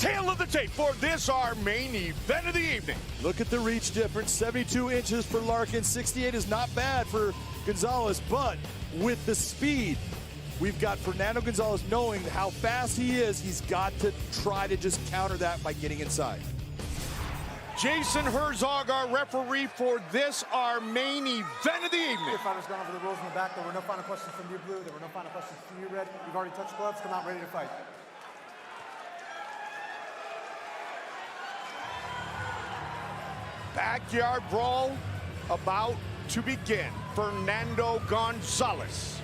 tail of the tape for this, our main event of the evening. Look at the reach difference, 72 inches for Larkin, 68 is not bad for Gonzalez, but with the speed, we've got Fernando Gonzalez knowing how fast he is, he's got to try to just counter that by getting inside. Jason Herzog, our referee for this, our main event of the evening. Your fighter's gone over the rules in the back. There were no final questions from you, Blue. There were no final questions from you, Red. You've already touched gloves. Come out ready to fight. Backyard brawl about to begin. Fernando Gonzalez.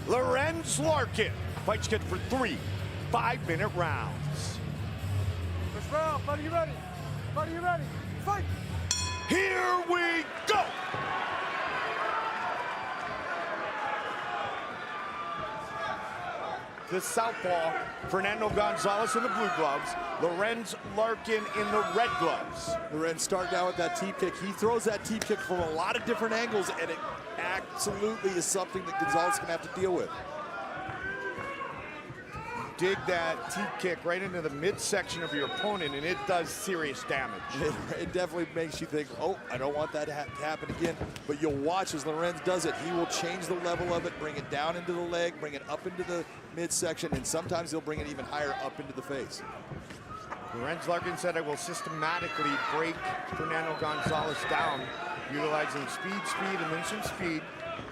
Lorenz Larkin. Fight scheduled for 3 5-minute rounds. First round. Buddy, you ready? Buddy, you ready? Fight! Here we go! The southpaw, Fernando Gonzalez in the blue gloves, Lorenz Larkin in the red gloves. Lorenz starting out with that teep kick. He throws that teep kick from a lot of different angles, and it absolutely is something that Gonzalez can have to deal with. Dig that teep kick right into the midsection of your opponent, and it does serious damage. It definitely makes you think, oh, I don't want that to happen again. But you'll watch as Lorenz does it. He will change the level of it, bring it down into the leg, bring it up into the midsection, and sometimes he'll bring it even higher up into the face. Lorenz Larkin said, I will systematically break Fernando Gonzalez down, utilizing speed, and then some speed,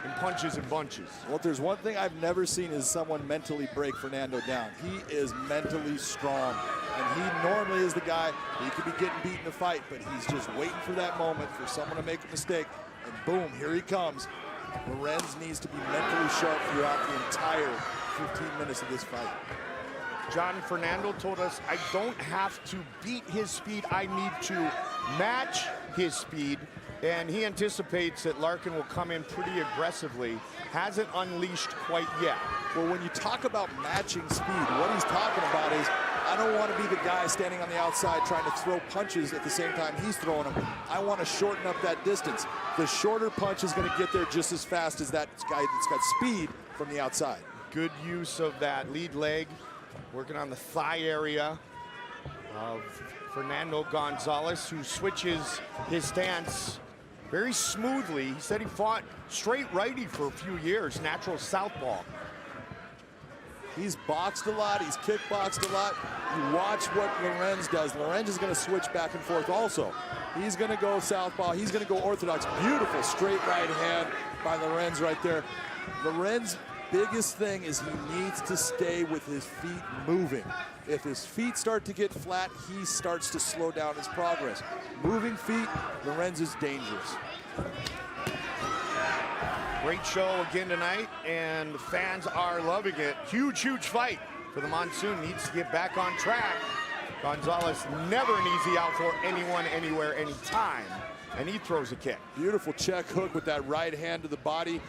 and punches and bunches. Well, if there's one thing I've never seen is someone mentally break Fernando down. He is mentally strong, and he normally is the guy, he could be getting beat in the fight, but he's just waiting for that moment for someone to make a mistake, and boom, here he comes. Lorenz needs to be mentally sharp throughout the entire 15 minutes of this fight. John Fernando told us, I don't have to beat his speed, I need to match his speed. And he anticipates that Larkin will come in pretty aggressively. Hasn't unleashed quite yet. Well, when you talk about matching speed, what he's talking about is, I don't want to be the guy standing on the outside trying to throw punches at the same time he's throwing them. I want to shorten up that distance. The shorter punch is going to get there just as fast as that guy that's got speed from the outside. Good use of that lead leg, working on the thigh area of Fernando Gonzalez, who switches his stance very smoothly. He said he fought straight righty for a few years, natural southpaw. He's boxed a lot, he's kickboxed a lot. You watch what Lorenz does. Lorenz is going to switch back and forth also. He's going to go southpaw, he's going to go orthodox. Beautiful straight right hand by Lorenz right there. Lorenz's biggest thing is he needs to stay with his feet moving. If his feet start to get flat, he starts to slow down his progress. Moving feet, Lorenz is dangerous. Great show again tonight, and the fans are loving it. Huge, huge fight for the Monsoon. Needs to get back on track. Gonzalez never an easy out for anyone, anywhere, anytime. And he throws a kick. Beautiful check hook with that right hand to the body.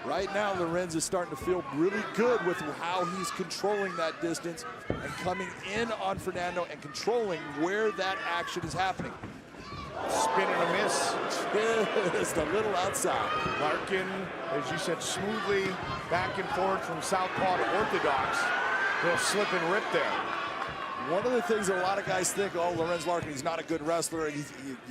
Right now, Lorenz is starting to feel really good with how he's controlling that distance and coming in on Fernando and controlling where that action is happening. Spin and a miss. Just a little outside. Larkin, as you said, smoothly back and forth from southpaw to orthodox. He'll slip and rip there. One of the things that a lot of guys think, oh, Lorenz Larkin, he's not a good wrestler, you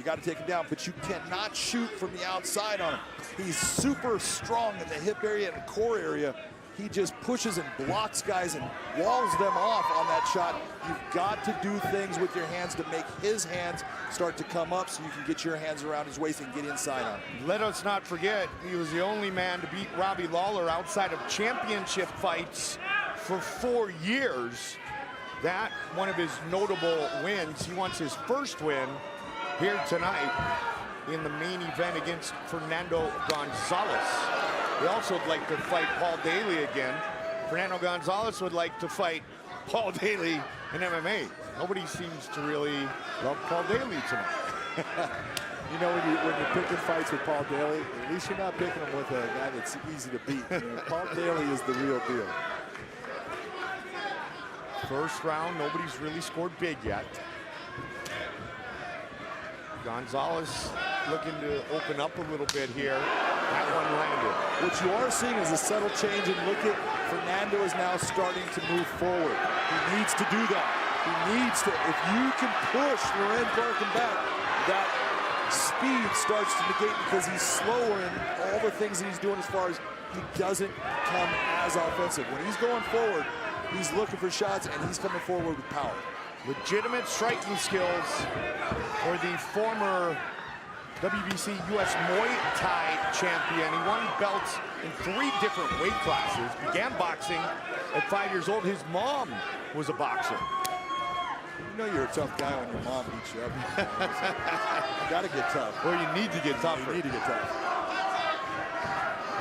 got to take him down, but you cannot shoot from the outside on him. He's super strong in the hip area and core area. He just pushes and blocks guys and walls them off on that shot. You've got to do things with your hands to make his hands start to come up so you can get your hands around his waist and get inside on him. Let us not forget, he was the only man to beat Robbie Lawler outside of championship fights for 4 years. That one of his notable wins. He wants his first win here tonight in the main event against Fernando Gonzalez. He also would like to fight Paul Daly again. Fernando Gonzalez would like to fight Paul Daly in MMA. Nobody seems to really love Paul Daly tonight. You know, when you're picking fights with Paul Daly, at least you're not picking him with a guy that's easy to beat. I mean, Paul Daly is the real deal. First round, nobody's really scored big yet. Gonzalez looking to open up a little bit here. That one landed. What you are seeing is a subtle change, and look at Fernando is now starting to move forward. He needs to do that. He needs to, if you can push Lorenz Larkin back, that speed starts to negate because he's slower in all the things that he's doing as far as he doesn't come as offensive. When he's going forward, he's looking for shots and he's coming forward with power. Legitimate striking skills for the former WBC US Muay Thai champion. He won belts in 3 different weight classes. Began boxing at 5 years old. His mom was a boxer. You know you're a tough guy when your mom beats you up. You gotta get tough. Well, you need to get tougher. You need to get tough.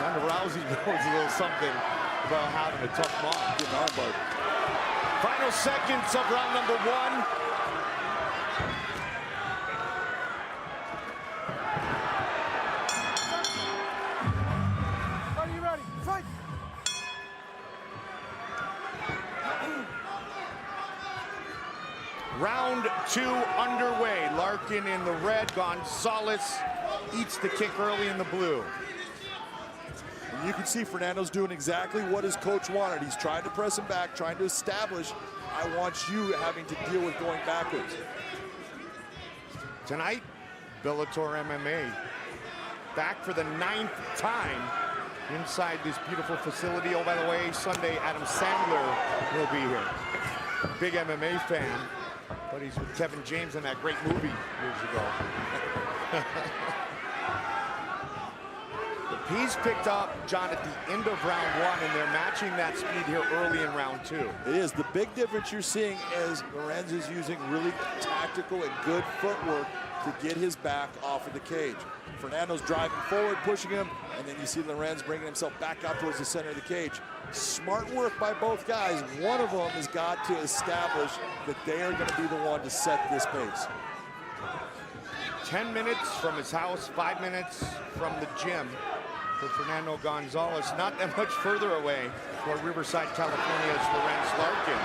Ronda Rousey knows a little something about having a tough mom. Good arm bar. Final seconds of round number 1. Are you ready? Fight! Round 2 underway. Larkin in the red. Gonzalez eats the kick early in the blue. And you can see Fernando's doing exactly what his coach wanted. He's trying to press him back, trying to establish, I want you having to deal with going backwards. Tonight, Bellator MMA back for the 9th time inside this beautiful facility. Oh, by the way, Sunday, Adam Sandler will be here. Big MMA fan, but he's with Kevin James in that great movie years ago. The piece picked up, John, at the end of round 1, and they're matching that speed here early in round 2. It is. The big difference you're seeing is Lorenz is using really tactical and good footwork to get his back off of the cage. Fernando's driving forward, pushing him, and then you see Lorenz bringing himself back out towards the center of the cage. Smart work by both guys. One of them has got to establish that they are going to be the one to set this pace. 10 minutes from his house, 5 minutes from the gym for Fernando Gonzalez. Not that much further away for Riverside, California's Lorenz Larkin.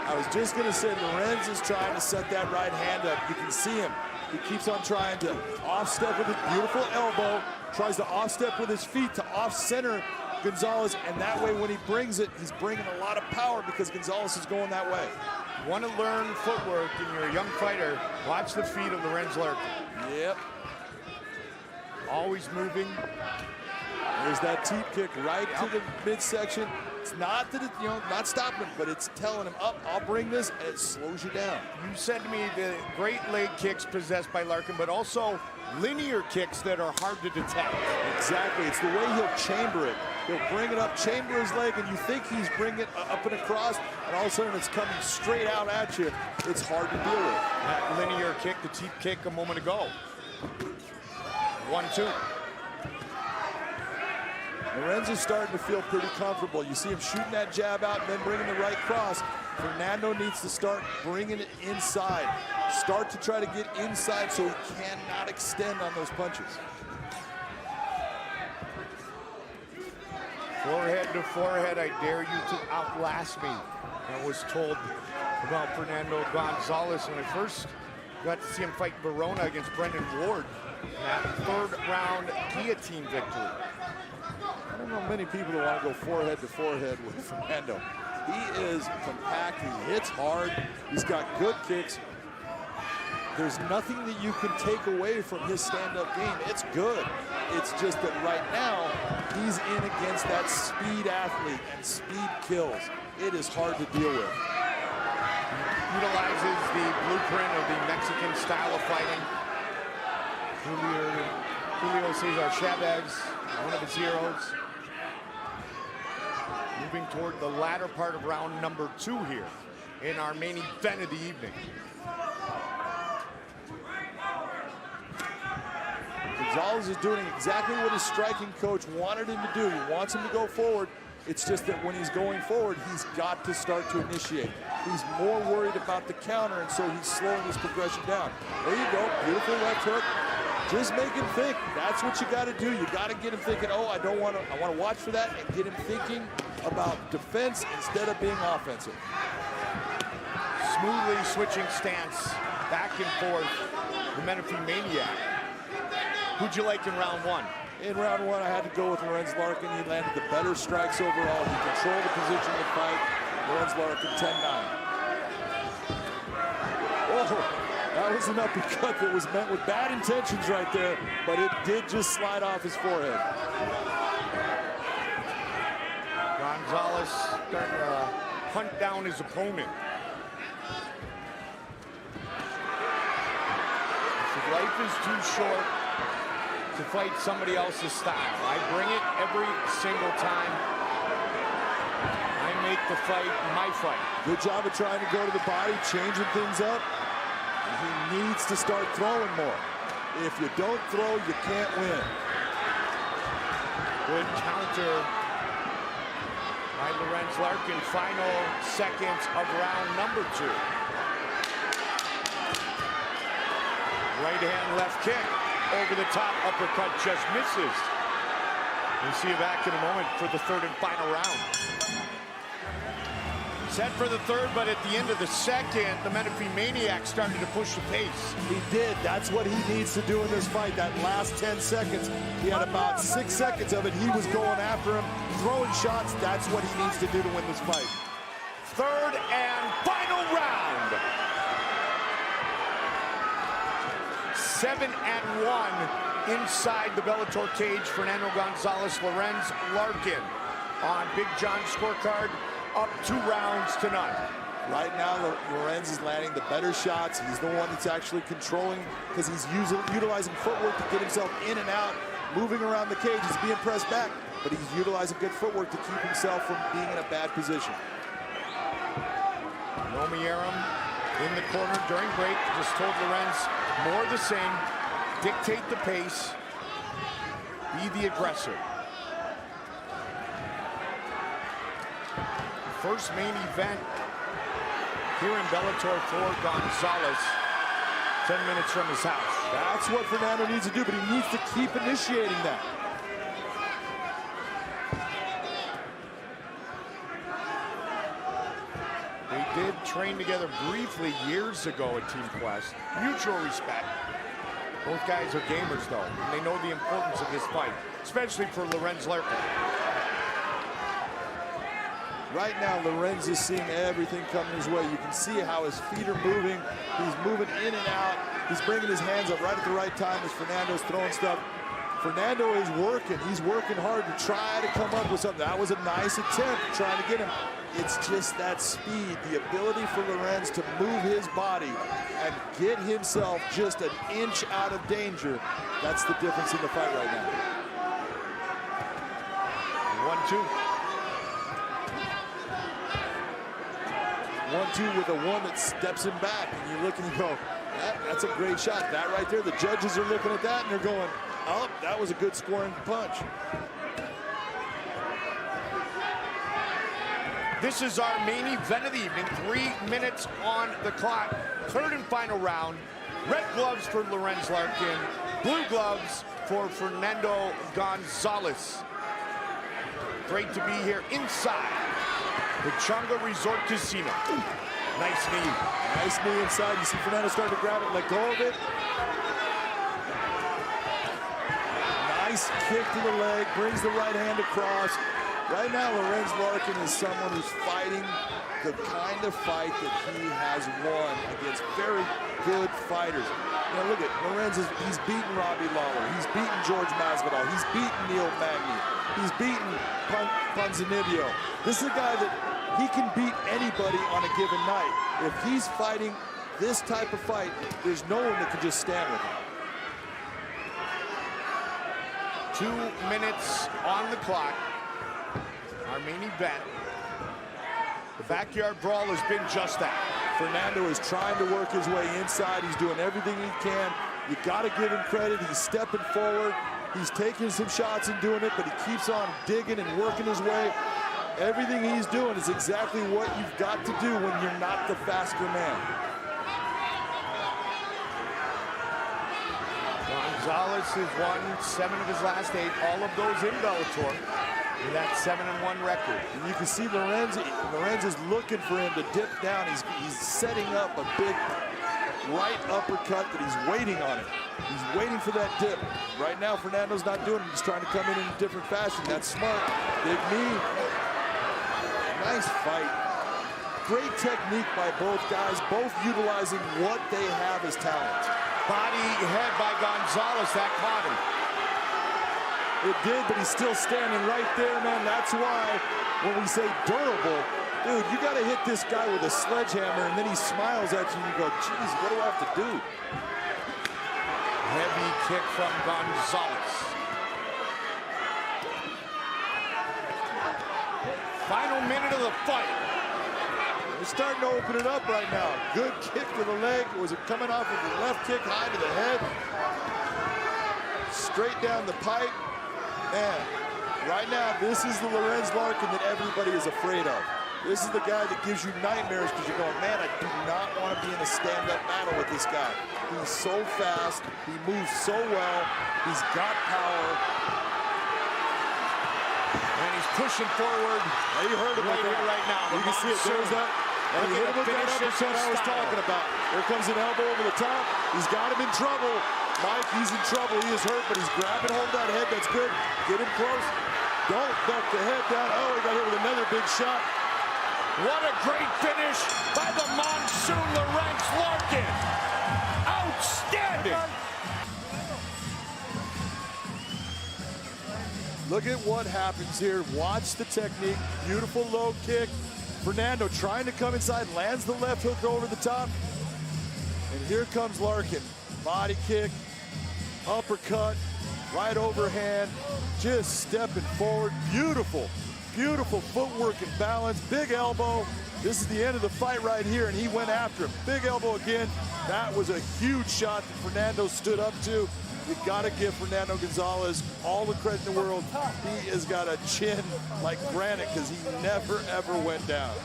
I was just going to say, Lorenz is trying to set that right hand up. You can see him. He keeps on trying to off-step with his beautiful elbow, tries to off-step with his feet to off-center Gonzalez, and that way when he brings it, he's bringing a lot of power because Gonzalez is going that way. You want to learn footwork and you're a young fighter, watch the feet of Lorenz Larkin. Yep. Always moving. There's that teep kick right to the midsection. It's not that it, not stopping him, but it's telling him, up, I'll bring this, and it slows you down. You said to me the great leg kicks possessed by Larkin, but also linear kicks that are hard to detect. Exactly, it's the way he'll chamber it. He'll bring it up, chamber his leg, and you think he's bringing it up and across, and all of a sudden it's coming straight out at you. It's hard to deal with. That linear kick, the teep kick a moment ago. 1-2. Lorenz is starting to feel pretty comfortable. You see him shooting that jab out and then bringing the right cross. Fernando needs to start bringing it inside. Start to try to get inside so he cannot extend on those punches. Forehead to forehead, I dare you to outlast me. I was told about Fernando Gonzalez when I first got to see him fight Verona against Brendan Ward in that 3rd round guillotine victory. I don't know many people that want to go forehead to forehead with Fernando. He is compact, he hits hard, he's got good kicks. There's nothing that you can take away from his stand-up game. It's good. It's just that right now, he's in against that speed athlete, and speed kills. It is hard to deal with. Utilizes the blueprint of the Mexican style of fighting. Julio Cesar Chavez, one of his heroes. Moving toward the latter part of round number 2 here in our main event of the evening. Gonzalez is doing exactly what his striking coach wanted him to do. He wants him to go forward. It's just that when he's going forward, he's got to start to initiate. He's more worried about the counter, and so he's slowing his progression down. There you go, beautiful left hook. Just make him think. That's what you got to do. You got to get him thinking, oh, I want to watch for that, and get him thinking about defense instead of being offensive. Smoothly switching stance, back and forth, the Menifee Maniac. Who'd you like in round 1? In round 1, I had to go with Lorenz Larkin. He landed the better strikes overall. He controlled the position of the fight. Lorenz Larkin 10-9. Oh, that was an uppercut that was meant with bad intentions right there, but it did just slide off his forehead. Gonzalez starting to hunt down his opponent. His life is too short to fight somebody else's style. I bring it every single time. I make the fight my fight. Good job of trying to go to the body, changing things up. He needs to start throwing more. If you don't throw, you can't win. Good counter by Lorenz Larkin. Final seconds of round number 2. Right hand, left kick. Over the top, uppercut just misses. We'll see you back in a moment for the third and final round. Set for the third, but at the end of the second, the Menifee Maniac started to push the pace. He did. That's what he needs to do in this fight. That last 10 seconds, he had about 6 seconds of it. He was going after him, throwing shots. That's what he needs to do to win this fight. Third and final round. 7-1 inside the Bellator cage. Fernando Gonzalez, Lorenz Larkin on Big John's scorecard. Up 2 rounds to none. Right now, Lorenz is landing the better shots. He's the one that's actually controlling because he's utilizing footwork to get himself in and out, moving around the cage. He's being pressed back, but he's utilizing good footwork to keep himself from being in a bad position. Nomi Aram in the corner during break just told Lorenz more of the same. Dictate the pace. Be the aggressor. First main event here in Bellator for Gonzalez. 10 minutes from his house. That's what Fernando needs to do, but he needs to keep initiating that. They did train together briefly years ago at Team Quest. Mutual respect. Both guys are gamers though, and they know the importance of this fight, especially for Lorenz Larkin. Right now, Lorenz is seeing everything coming his way. You can see how his feet are moving. He's moving in and out. He's bringing his hands up right at the right time as Fernando's throwing stuff. Fernando is working. He's working hard to try to come up with something. That was a nice attempt trying to get him. It's just that speed, the ability for Lorenz to move his body and get himself just an inch out of danger. That's the difference in the fight right now. 1-2. 1-2 with a one that steps him back, and you look and you go, that's a great shot. That right there, the judges are looking at that and they're going, oh, that was a good scoring punch. This is our main event of the evening. 3 minutes on the clock. Third and final round. Red gloves for Lorenz Larkin. Blue gloves for Fernando Gonzalez. Great to be here inside the Chunga Resort Casino. Nice knee. Nice knee inside. You see Fernando starting to grab it, let go of it. Nice kick to the leg, brings the right hand across. Right now, Lorenz Larkin is someone who's fighting the kind of fight that he has won against very good fighters. You know, look at Lorenz, he's beaten Robbie Lawler, he's beaten George Masvidal, he's beaten Neil Magny, he's beaten Ponzinibbio. This is a guy that he can beat anybody on a given night. If he's fighting this type of fight, there's no one that can just stand with him. 2 minutes on the clock. Our main event. The backyard brawl has been just that. Fernando is trying to work his way inside. He's doing everything he can. You got to give him credit. He's stepping forward. He's taking some shots and doing it, but he keeps on digging and working his way. Everything he's doing is exactly what you've got to do when you're not the faster man. Gonzalez has won 7 of his last 8, all of those in Bellator, with that 7-1 record. And you can see Lorenz is looking for him to dip down. He's setting up a big right uppercut that he's waiting on it. He's waiting for that dip. Right now, Fernando's not doing it. He's trying to come in a different fashion. That's smart. Big knee. Nice fight. great technique by both guys, both utilizing what they have as talent. Body head by Gonzalez, that caught him. It did, but he's still standing right there, man. That's why when we say durable, dude, you got to hit this guy with a sledgehammer, and then he smiles at you, and you go, geez, what do I have to do? Heavy kick from Gonzalez. Final minute of the fight. They're starting to open it up right now. Good kick to the leg. Was it coming off of the left kick, high to the head? Straight down the pipe. Man, right now, this is the Lorenz Larkin that everybody is afraid of. This is the guy that gives you nightmares because you're going, man, I do not want to be in a stand-up battle with this guy. He's so fast. He moves so well. He's got power. And he's pushing forward. Now you heard about that right now. You can see it. There's that. And he hit him with that uppercut I was talking about. There comes an elbow over the top. He's got him in trouble. Mike, he's in trouble. He is hurt, but he's grabbing hold of that head. That's good. Get him close. Don't duck the head down. Oh, he got hit with another big shot. What a great finish by the Monsoon Lorenz Larkin. Outstanding. Look at what happens here. Watch the technique. Beautiful low kick. Fernando trying to come inside, lands the left hook over the top. And here comes Larkin. Body kick, uppercut, right overhand, just stepping forward. Beautiful, beautiful footwork and balance. Big elbow. This is the end of the fight right here, and he went after him. Big elbow again. That was a huge shot that Fernando stood up to. You gotta give Fernando Gonzalez all the credit in the world. He has got a chin like granite because he never, ever went down.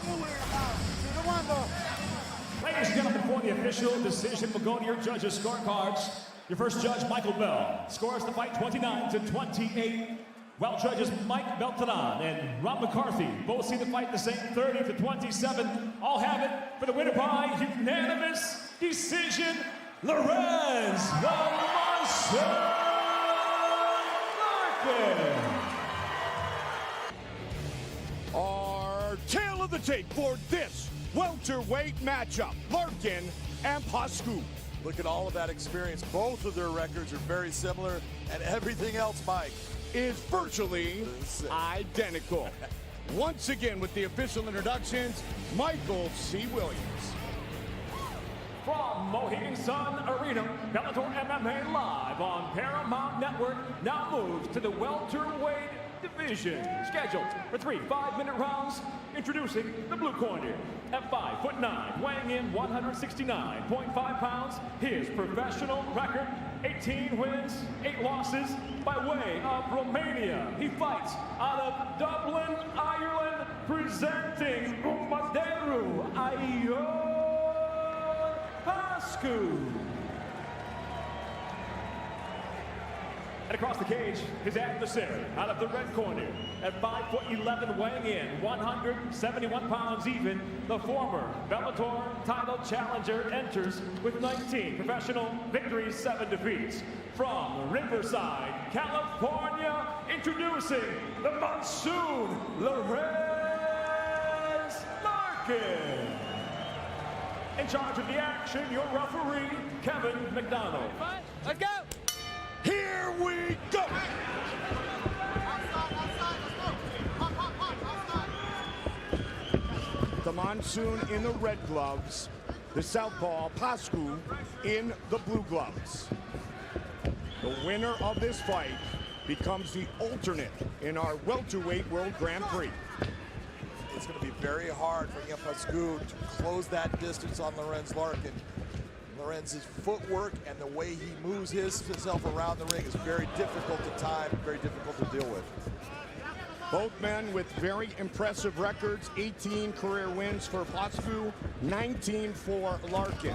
Ladies and gentlemen, for the official decision, we'll go to your judges' scorecards. Your first judge, Michael Bell, scores the fight 29-28. While judges Mike Beltran and Rob McCarthy both see the fight the same 30-27. All have it for the winner by unanimous decision, Lorenz the Monsoon Larkin. Our tail of the tape for this welterweight matchup, Larkin and Pascu. Look at all of that experience. Both of their records are very similar, and everything else, Mike, is virtually identical. Once again, with the official introductions, Michael C. Williams. From Mohegan Sun Arena, Bellator MMA live on Paramount Network now moves to the welterweight division. Scheduled for 3 5-minute rounds. Introducing the blue corner. At 5'9", weighing in 169.5 pounds, his professional record, 18 wins, 8 losses by way of Romania. He fights out of Dublin, Ireland, presenting Umaderu Ayo Pascu. And across the cage, his adversary out of the red corner at 5'11", weighing in 171 pounds even, the former Bellator title challenger enters with 19 professional victories, 7 defeats. From Riverside, California, introducing the Monsoon Lorenz Larkin. In charge of the action, your referee, Kevin McDonald. Let's go! Here we go! The Monsoon in the red gloves, the southpaw Pascu in the blue gloves. The winner of this fight becomes the alternate in our welterweight World Grand Prix. it's going to be very hard for Pascu to close that distance on Lorenz Larkin. Lorenz's footwork and the way he moves himself around the ring is very difficult to time, very difficult to deal with. Both men with very impressive records, 18 career wins for Pascu, 19 for Larkin.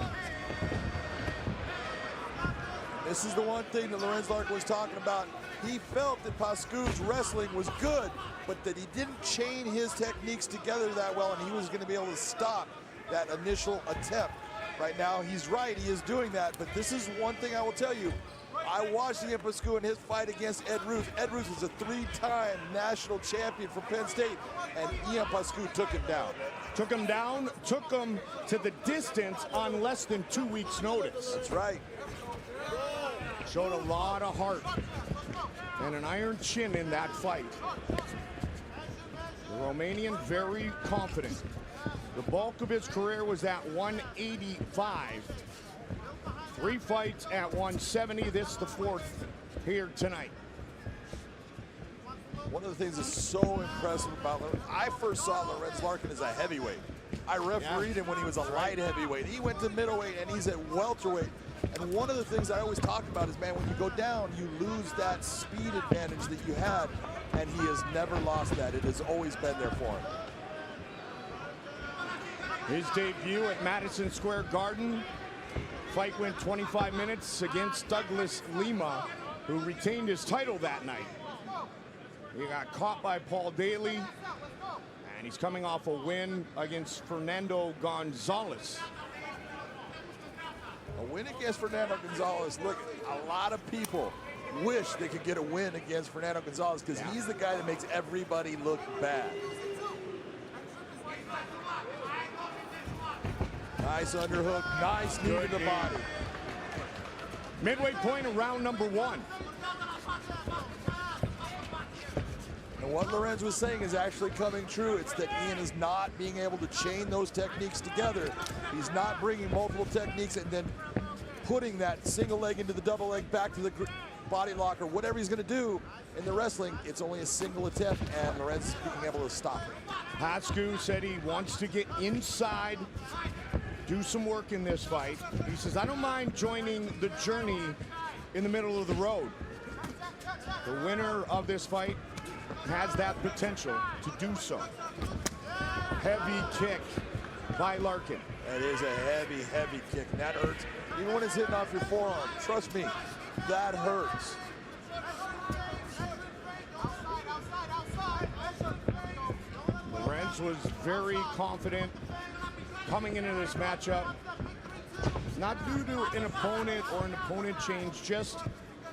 This is the one thing that Lorenz Larkin was talking about. He felt that Pascu's wrestling was good, but that he didn't chain his techniques together that well, and he was going to be able to stop that initial attempt. Right now, he's right, he is doing that, but this is one thing I will tell you. I watched Ian Pascu in his fight against Ed Ruth. Ed Ruth was a 3-time national champion for Penn State, and Ian Pascu took him down. Took him down, took him to the distance on less than 2 weeks' notice. That's right. Showed a lot of heart and an iron chin in that fight. The Romanian very confident. The bulk of his career was at 185. 3 fights at 170. This is the 4th here tonight. One of the things that's so impressive about Lorenz, I first saw Lorenz Larkin as a heavyweight. I refereed him when he was a light heavyweight. He went to middleweight and he's at welterweight. And one of the things I always talk about is, man, when you go down, you lose that speed advantage that you had, and he has never lost that. It has always been there for him. His debut at Madison Square Garden. Fight went 25 minutes against Douglas Lima, who retained his title that night. He got caught by Paul Daly, and he's coming off a win against Fernando Gonzalez. A win against Fernando Gonzalez. Look, a lot of people wish they could get a win against Fernando Gonzalez because he's the guy that makes everybody look bad. Nice underhook, nice knee to the body. Midway point of round number 1. And what Lorenz was saying is actually coming true. It's that Ian is not being able to chain those techniques together. He's not bringing multiple techniques and then putting that single leg into the double leg back to the body lock or whatever he's going to do in the wrestling. It's only a single attempt, and Lorenz is being able to stop it. Pascu said he wants to get inside, do some work in this fight. He says, I don't mind joining the journey in the middle of the road. The winner of this fight has that potential to do so. Heavy kick by Larkin. That is a heavy, heavy kick, and that hurts. Even when it's hitting off your forearm, trust me, that hurts. Lorenz was very confident coming into this matchup. Not due to an opponent or an opponent change, just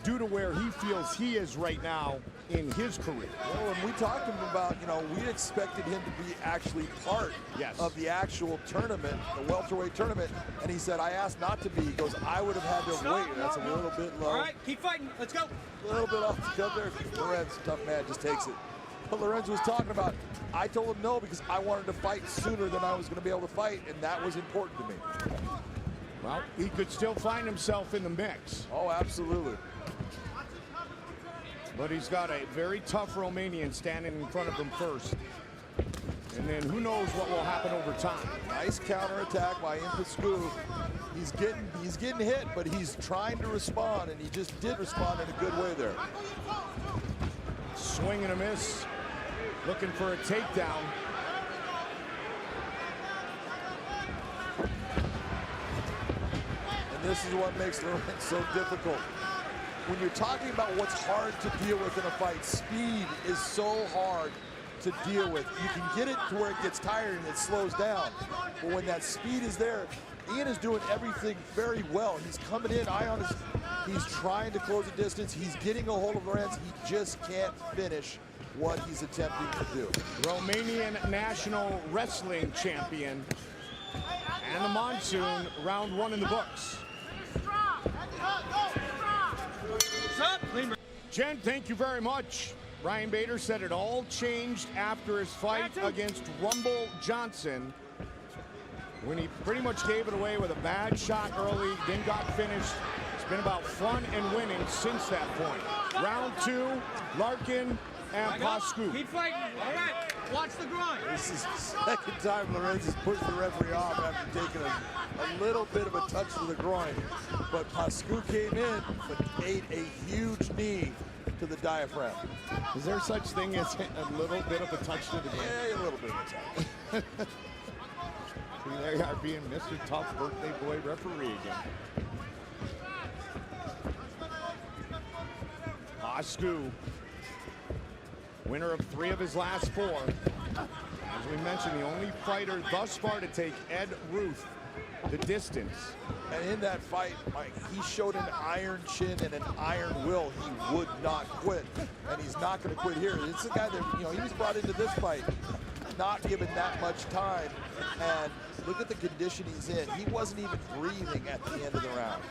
due to where he feels he is right now in his career. Well, and we talked to him about, we expected him to be actually part of the actual tournament, the welterweight tournament, and he said, I asked not to be. He goes, I would have had to wait. That's a little bit low. All right, keep fighting. Let's go. A little bit off the cuff there. Lorenz, tough man, just takes it. But Lorenz was talking about, I told him no because I wanted to fight sooner than I was going to be able to fight, and that was important to me. Well, he could still find himself in the mix. Oh, absolutely. But he's got a very tough Romanian standing in front of him first. And then who knows what will happen over time. Nice counterattack by Ian Pascu. He's getting hit, but he's trying to respond, and he just did respond in a good way there. Swing and a miss. Looking for a takedown. And this is what makes Lorenz so difficult. When you're talking about what's hard to deal with in a fight, speed is so hard to deal with. You can get it to where it gets tired and it slows down. But when that speed is there, Ian is doing everything very well. He's coming in, he's trying to close the distance. He's getting a hold of Lorenz. He just can't finish what he's attempting to do. Romanian national wrestling champion and the Monsoon, round 1 in the books. Jen, thank you very much. Ryan Bader said it all changed after his fight against Rumble Johnson, when he pretty much gave it away with a bad shot early, then got finished. It's been about fun and winning since that point. Round 2, Larkin and Pascu. Keep fighting. All right. Watch the groin. This is the second time Lorenz has pushed the referee off after taking a little bit of a touch to the groin. But Pascu came in, but ate a huge knee to the diaphragm. Is there such thing as a little bit of a touch to the groin? Yeah, a little bit of a touch. See, there you are being Mr. Tough Birthday Boy referee again. Pascu, winner of 3 of his last 4. As we mentioned, the only fighter thus far to take Ed Ruth the distance. And in that fight, Mike, he showed an iron chin and an iron will. He would not quit, and he's not going to quit here. It's a guy that, you know, he was brought into this fight not given that much time, and look at the condition he's in. He wasn't even breathing at the end of the round.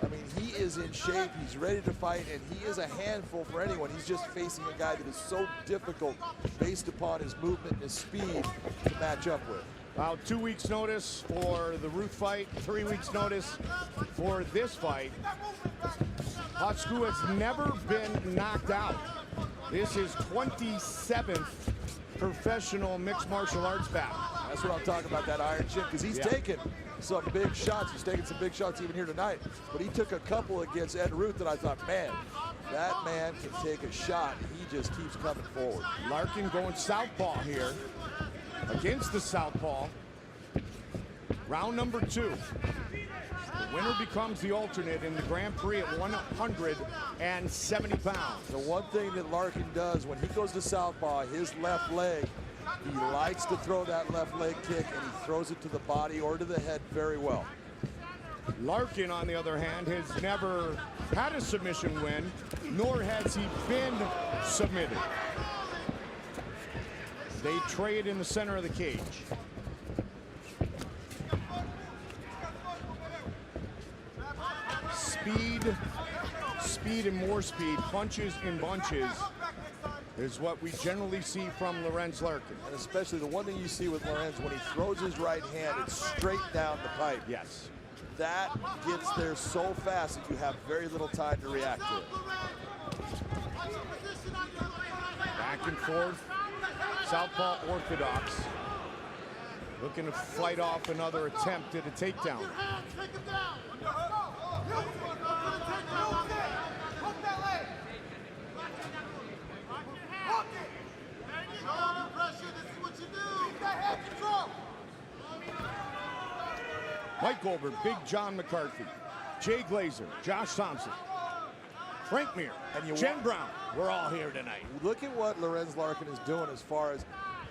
I mean, he is in shape, he's ready to fight, and he is a handful for anyone. He's just facing a guy that is so difficult based upon his movement and his speed to match up with. Well, 2 weeks notice for the Ruth fight, 3 weeks notice for this fight. Pascu has never been knocked out. This is 27th professional mixed martial arts battle. That's what I'm talking about, that iron chin, because he's taken some big shots. He's taken some big shots even here tonight. But he took a couple against Ed Ruth that I thought, man, that man can take a shot. He just keeps coming forward. Larkin going southpaw here against the southpaw. Round number 2. The winner becomes the alternate in the Grand Prix at 170 pounds. The one thing that Larkin does when he goes to southpaw, his left leg, he likes to throw that left leg kick, and he throws it to the body or to the head very well. Larkin, on the other hand, has never had a submission win, nor has he been submitted. They trade in the center of the cage. Speed and more speed, punches and bunches is what we generally see from Lorenz Larkin. And especially the one thing you see with Lorenz, when he throws his right hand, it's straight down the pipe. Yes. That gets there so fast that you have very little time to react to it. Back and forth, southpaw orthodox. Looking to fight off another attempt at a takedown. Mike Goldberg, Big John McCarthy, Jay Glazer, Josh Thompson, Frank Mir, and Jen Brown. We're all here tonight. Look at what Lorenz Larkin is doing as far as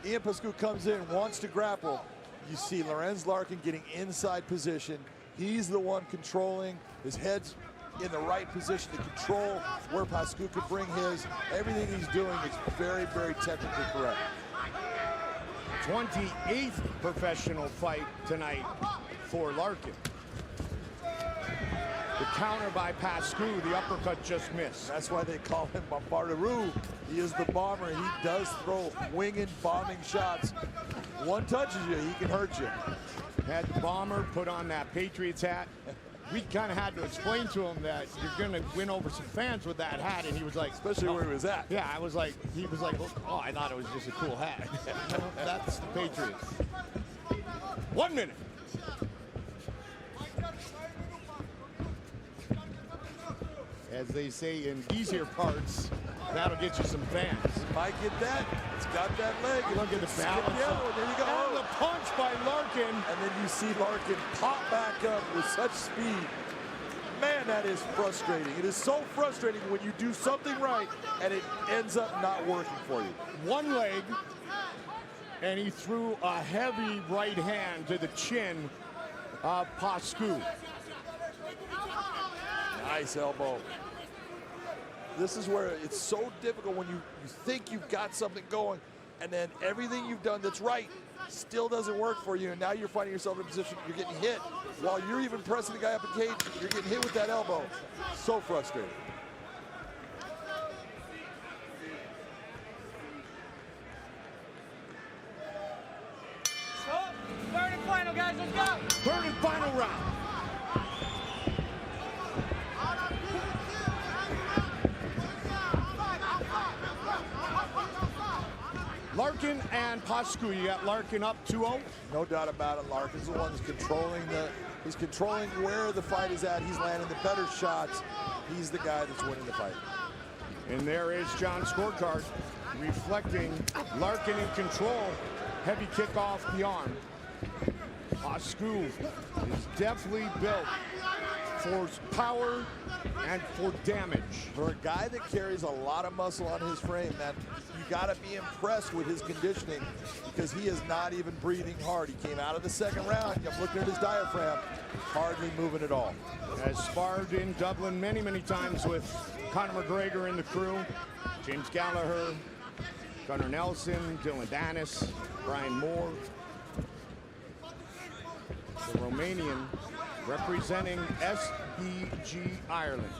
Ian Pascu comes in, wants to grapple. You see Lorenz Larkin getting inside position. He's the one controlling. His head's in the right position to control where Pascu could bring his. Everything he's doing is very, very technically correct. 28th professional fight tonight for Larkin. The counter by Pascu, the uppercut just missed. That's why they call him Bombardaroo. He is the bomber. He does throw winged, bombing shots. One touches you, he can hurt you. Had Bomber put on that Patriots hat. We kind of had to explain to him that you're going to win over some fans with that hat, and he was like, especially where he was at. Yeah, he was like, oh, I thought it was just a cool hat. That's the Patriots. 1 minute. As they say in these here parts, that'll get you some fans. Might get that. It's got that leg. Look at the balance. There you go. And the punch by Larkin. And then you see Larkin pop back up with such speed. Man, that is frustrating. It is so frustrating when you do something right and it ends up not working for you. One leg, and he threw a heavy right hand to the chin of Pascu. Nice elbow. This is where it's so difficult when you think you've got something going, and then everything you've done that's right still doesn't work for you, and now you're finding yourself in a position you're getting hit while you're even pressing the guy up in cage. You're getting hit with that elbow. So frustrating. Third and final, guys, let's go. Third and final round. Larkin and Pascu. You got Larkin up 2-0. No doubt about it. Larkin's the one that's he's controlling where the fight is at. He's landing the better shots. He's the guy that's winning the fight. And there is John's scorecard reflecting Larkin in control. Heavy kick off the arm. Pascu is definitely built for power and for damage. For a guy that carries a lot of muscle on his frame, man, you got to be impressed with his conditioning because he is not even breathing hard. He came out of the second round. I'm looking at his diaphragm, hardly moving at all. Has sparred in Dublin many, many times with Conor McGregor and the crew, James Gallagher, Gunnar Nelson, Dylan Danis, Brian Moore. The Romanian representing SBG Ireland.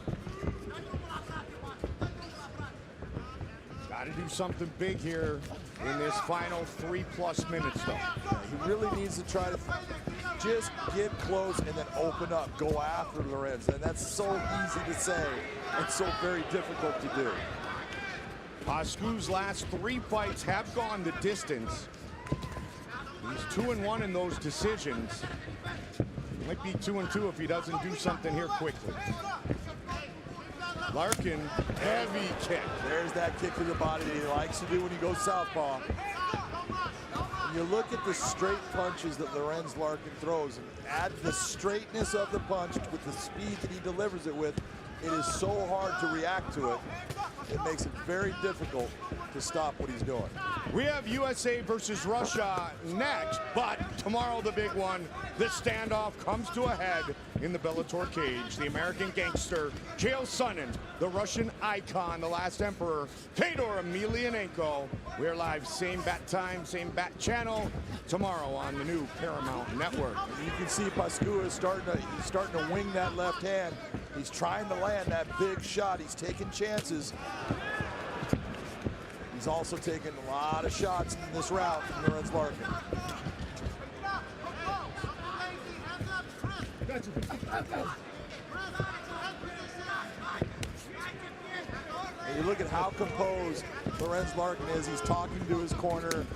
Got to do something big here in this final 3+ minutes, though. He really needs to try to just get close and then open up, go after Lorenz. And that's so easy to say and so very difficult to do. Pascu's last 3 fights have gone the distance. He's 2-1 in those decisions. Might be 2-2 if he doesn't do something here quickly. Larkin, heavy kick. There's that kick to the body that he likes to do when he goes southpaw. When you look at the straight punches that Lorenz Larkin throws and add the straightness of the punch with the speed that he delivers it with, it is so hard to react to it. It makes it very difficult to stop what he's doing. We have USA versus Russia next, but tomorrow the big one. This standoff comes to a head in the Bellator cage. The American gangster, Chael Sonnen, the Russian icon, the last emperor, Fedor Emelianenko. We're live, same bat time, same bat channel, tomorrow on the new Paramount Network. You can see Pascu is starting to wing that left hand. He's trying to land that big shot. He's taking chances. He's also taken a lot of shots in this round from Lorenz Larkin. And you look at how composed Lorenz Larkin is. He's talking to his corner.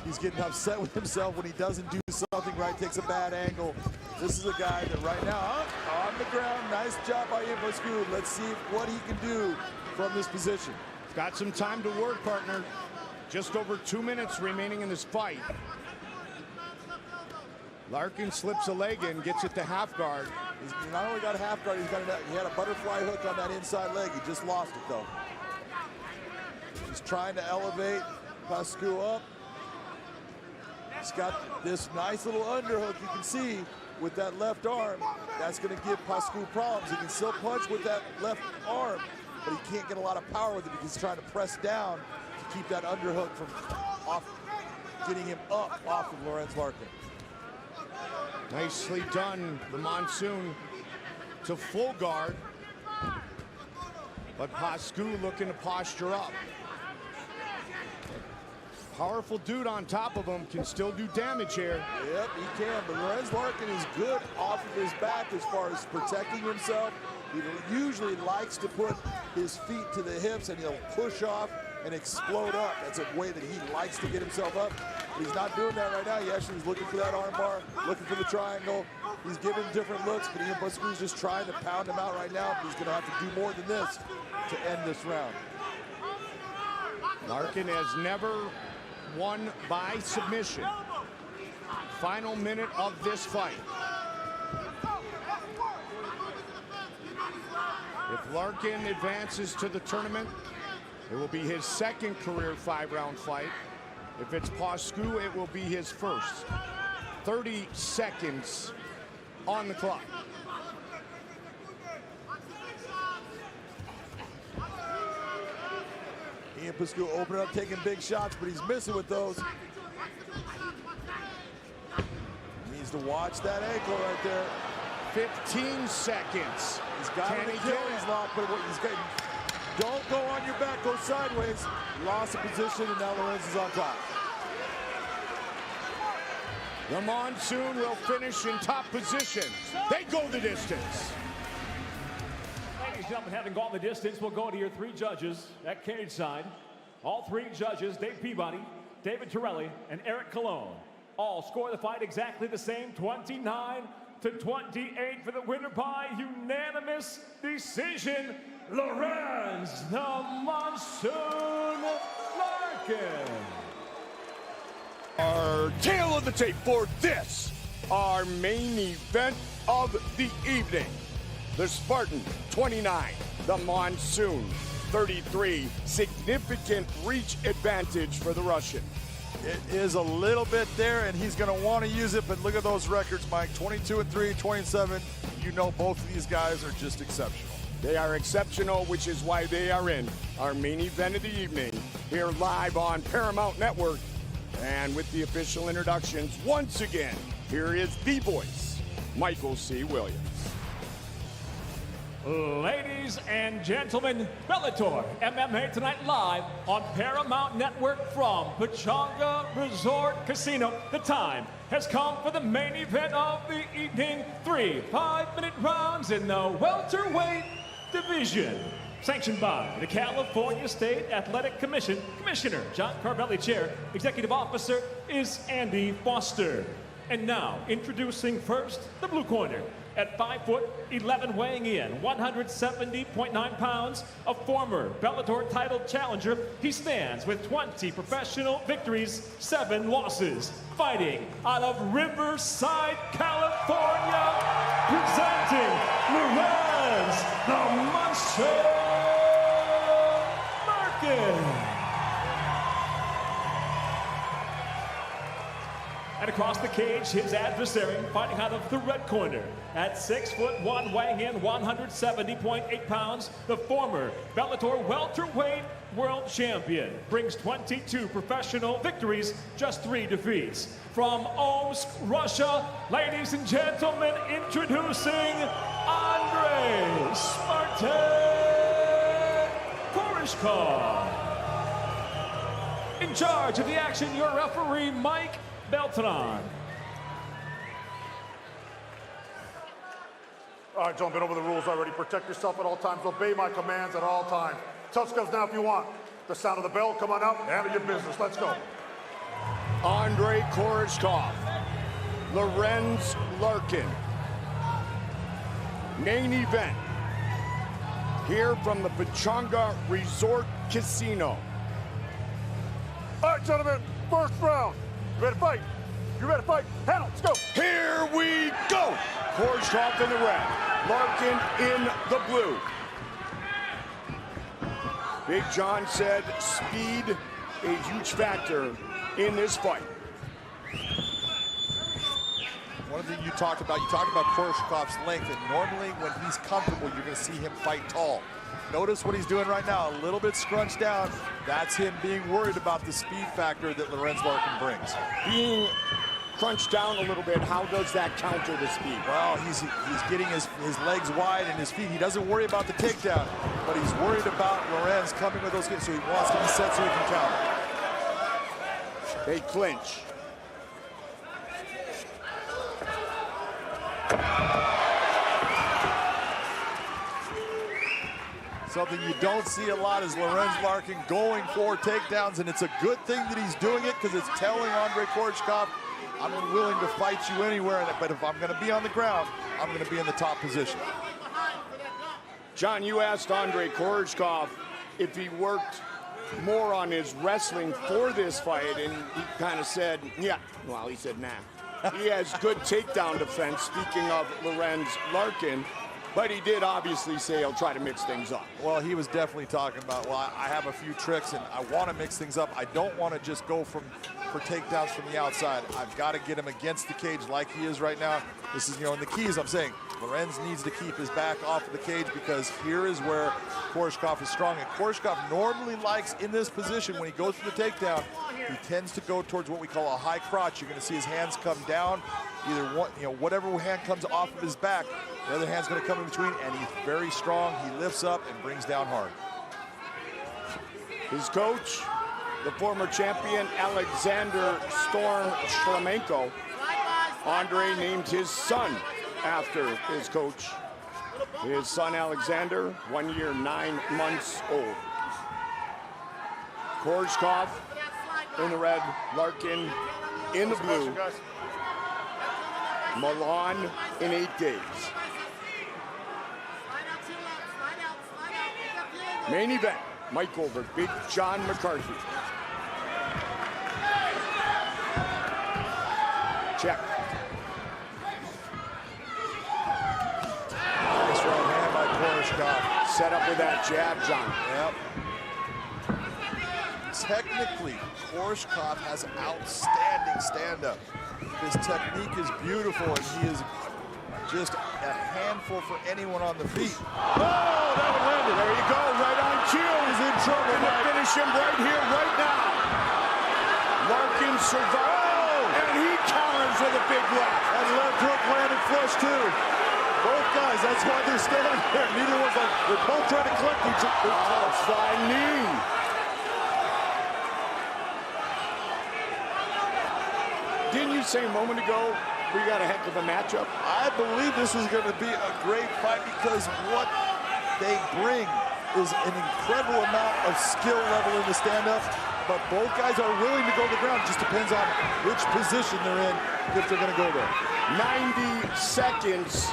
He's getting upset with himself when he doesn't do something right, takes a bad angle. This is a guy that right now, on the ground, nice job by Pascu. Let's see what he can do from this position. Got some time to work, partner. Just over 2 minutes remaining in this fight. Larkin slips a leg in, gets it to half guard. He's not only got a half guard, he had a butterfly hook on that inside leg. He just lost it, though. He's trying to elevate Pascu up. He's got this nice little underhook you can see with that left arm. That's going to give Pascu problems. He can still punch with that left arm, but he can't get a lot of power with it because he's trying to press down to keep that underhook from getting him up off of Lorenz Larkin. Nicely done, the Monsoon to full guard. But Pascu looking to posture up. Powerful dude on top of him, can still do damage here. Yep, he can, but Lorenz Larkin is good off of his back as far as protecting himself. He usually likes to put his feet to the hips and he'll push off and explode up. That's a way that he likes to get himself up. But he's not doing that right now. He actually is looking for that arm bar, looking for the triangle. He's giving different looks, but Pascu's just trying to pound him out right now. But he's going to have to do more than this to end this round. Larkin has never won by submission. Final minute of this fight. If Larkin advances to the tournament, it will be his second career 5-round fight. If it's Pascu, it will be his first. 30 seconds on the clock. Pascu opening up, taking big shots, but he's missing with those. He needs to watch that ankle right there. 15 seconds. He's got an Achilles lock, but he's getting. Don't go on your back, go sideways. Lost the position, and now Lorenz is on top. The Monsoon will finish in top position. They go the distance. Ladies and gentlemen, having gone the distance, we'll go to your 3 judges at cage side. All 3 judges, Dave Peabody, David Torelli, and Eric Colon, all score the fight exactly the same, 29-28 for the winner by unanimous decision, Lorenz the Monsoon Larkin. Our tail of the tape for this, our main event of the evening. The Spartan 29, the Monsoon 33. Significant reach advantage for the Russian. It is a little bit there, and he's going to want to use it, but look at those records, Mike. 22-3, 27. You know both of these guys are just exceptional. They are exceptional, which is why they are in our main event of the evening here live on Paramount Network. And with the official introductions, once again, here is the voice, Michael C. Williams. Ladies and gentlemen, Bellator MMA tonight live on Paramount Network from Pechanga Resort Casino. The time has come for the main event of the evening. 3 5-minute rounds in the welterweight division. Sanctioned by the California State Athletic Commission. Commissioner John Carvalho, Chair. Executive Officer is Andy Foster. And now, introducing first the blue corner. At 5'11", weighing in 170.9 pounds, a former Bellator title challenger, he stands with 20 professional victories, 7 losses. Fighting out of Riverside, California, presenting Lorenz, the Monsoon Larkin. And across the cage, his adversary fighting out of the red corner. At 6'1", weighing in 170.8 pounds, the former Bellator welterweight world champion brings 22 professional victories, just 3 defeats. From Omsk, Russia, ladies and gentlemen, introducing Andrei Spartan Koreshkov. In charge of the action, your referee, Mike Beltran. All right, gentlemen, over the rules already. Protect yourself at all times. Obey my commands at all times. Touch gloves now if you want. The sound of the bell, come on out and handle your business. Let's go. Andrei Koreshkov, Lorenz Larkin. Main event here from the Pechanga Resort Casino. All right, gentlemen, first round. You ready to fight? You ready to fight? Handle, let's go. Here we go. Koreshkov in the red, Larkin in the blue. Big John said speed a huge factor in this fight. One thing you talked about Koreshkov's length, and normally when he's comfortable, you're going to see him fight tall. Notice what he's doing right now, a little bit scrunched down. That's him being worried about the speed factor that Lorenz Larkin brings. Being crunched down a little bit, how does that counter the speed? Well, he's getting his legs wide and his feet. He doesn't worry about the takedown, but he's worried about Lorenz coming with those kicks, so he wants to be set so he can counter. They clinch. Something you don't see a lot is Lorenz Larkin going for takedowns, and it's a good thing that he's doing it because it's telling Andrei Koreshkov, I'm willing to fight you anywhere, but if I'm going to be on the ground, I'm going to be in the top position. John, you asked Andrei Koreshkov if he worked more on his wrestling for this fight, and he kind of said, yeah. Well, he said, nah. He has good takedown defense, speaking of Lorenz Larkin. But he did obviously say he'll try to mix things up. Well, he was definitely talking about, well, I have a few tricks and I want to mix things up. I don't want to just go for takedowns from the outside. I've got to get him against the cage like he is right now. This is, in the keys, I'm saying, Lorenz needs to keep his back off of the cage because here is where Koreshkov is strong. And Koreshkov normally likes, in this position, when he goes for the takedown, he tends to go towards what we call a high crotch. You're going to see his hands come down. Either one, whatever hand comes off of his back, the other hand's going to come in between, and he's very strong. He lifts up and brings down hard. His coach, the former champion Alexander Storm Shlemenko. Andrei named his son after his coach. His son Alexander, 1 year, 9 months old. Koreshkov in the red, Larkin in the blue. Milan in 8 days. Main event, Mike Goldberg, Big John McCarthy. Check. Nice right hand by Koreshkov. set up with that jab, John. Yep. Technically, Koreshkov has outstanding stand-up. His technique is beautiful, and he is just a handful for anyone on the feet. Oh, that one landed. There you go, right on cue. He's in trouble. Gonna finish him right here, right now. Larkin survives, and he counters with a big left. And left hook landed flush, too. Both guys, that's why they're standing there. Neither one's like, they're both trying to collect each other. Outside knee. Didn't you say a moment ago we got a heck of a matchup? I believe this is going to be a great fight because what they bring is an incredible amount of skill level in the stand-up, but both guys are willing to go to the ground. It just depends on which position they're in if they're going to go there. 90 seconds.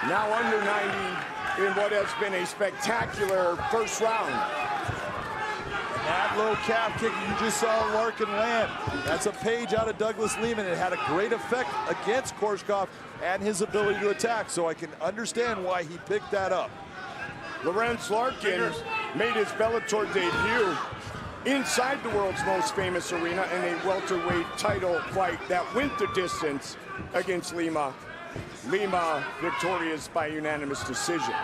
Now under 90 in what has been a spectacular first round. That low calf kick you just saw Larkin land. That's a page out of Douglas Lehman. It had a great effect against Koreshkov and his ability to attack, so I can understand why he picked that up. Lorenz Larkin made his Bellator debut inside the world's most famous arena in a welterweight title fight that went the distance against Lima. Lima victorious by unanimous decision.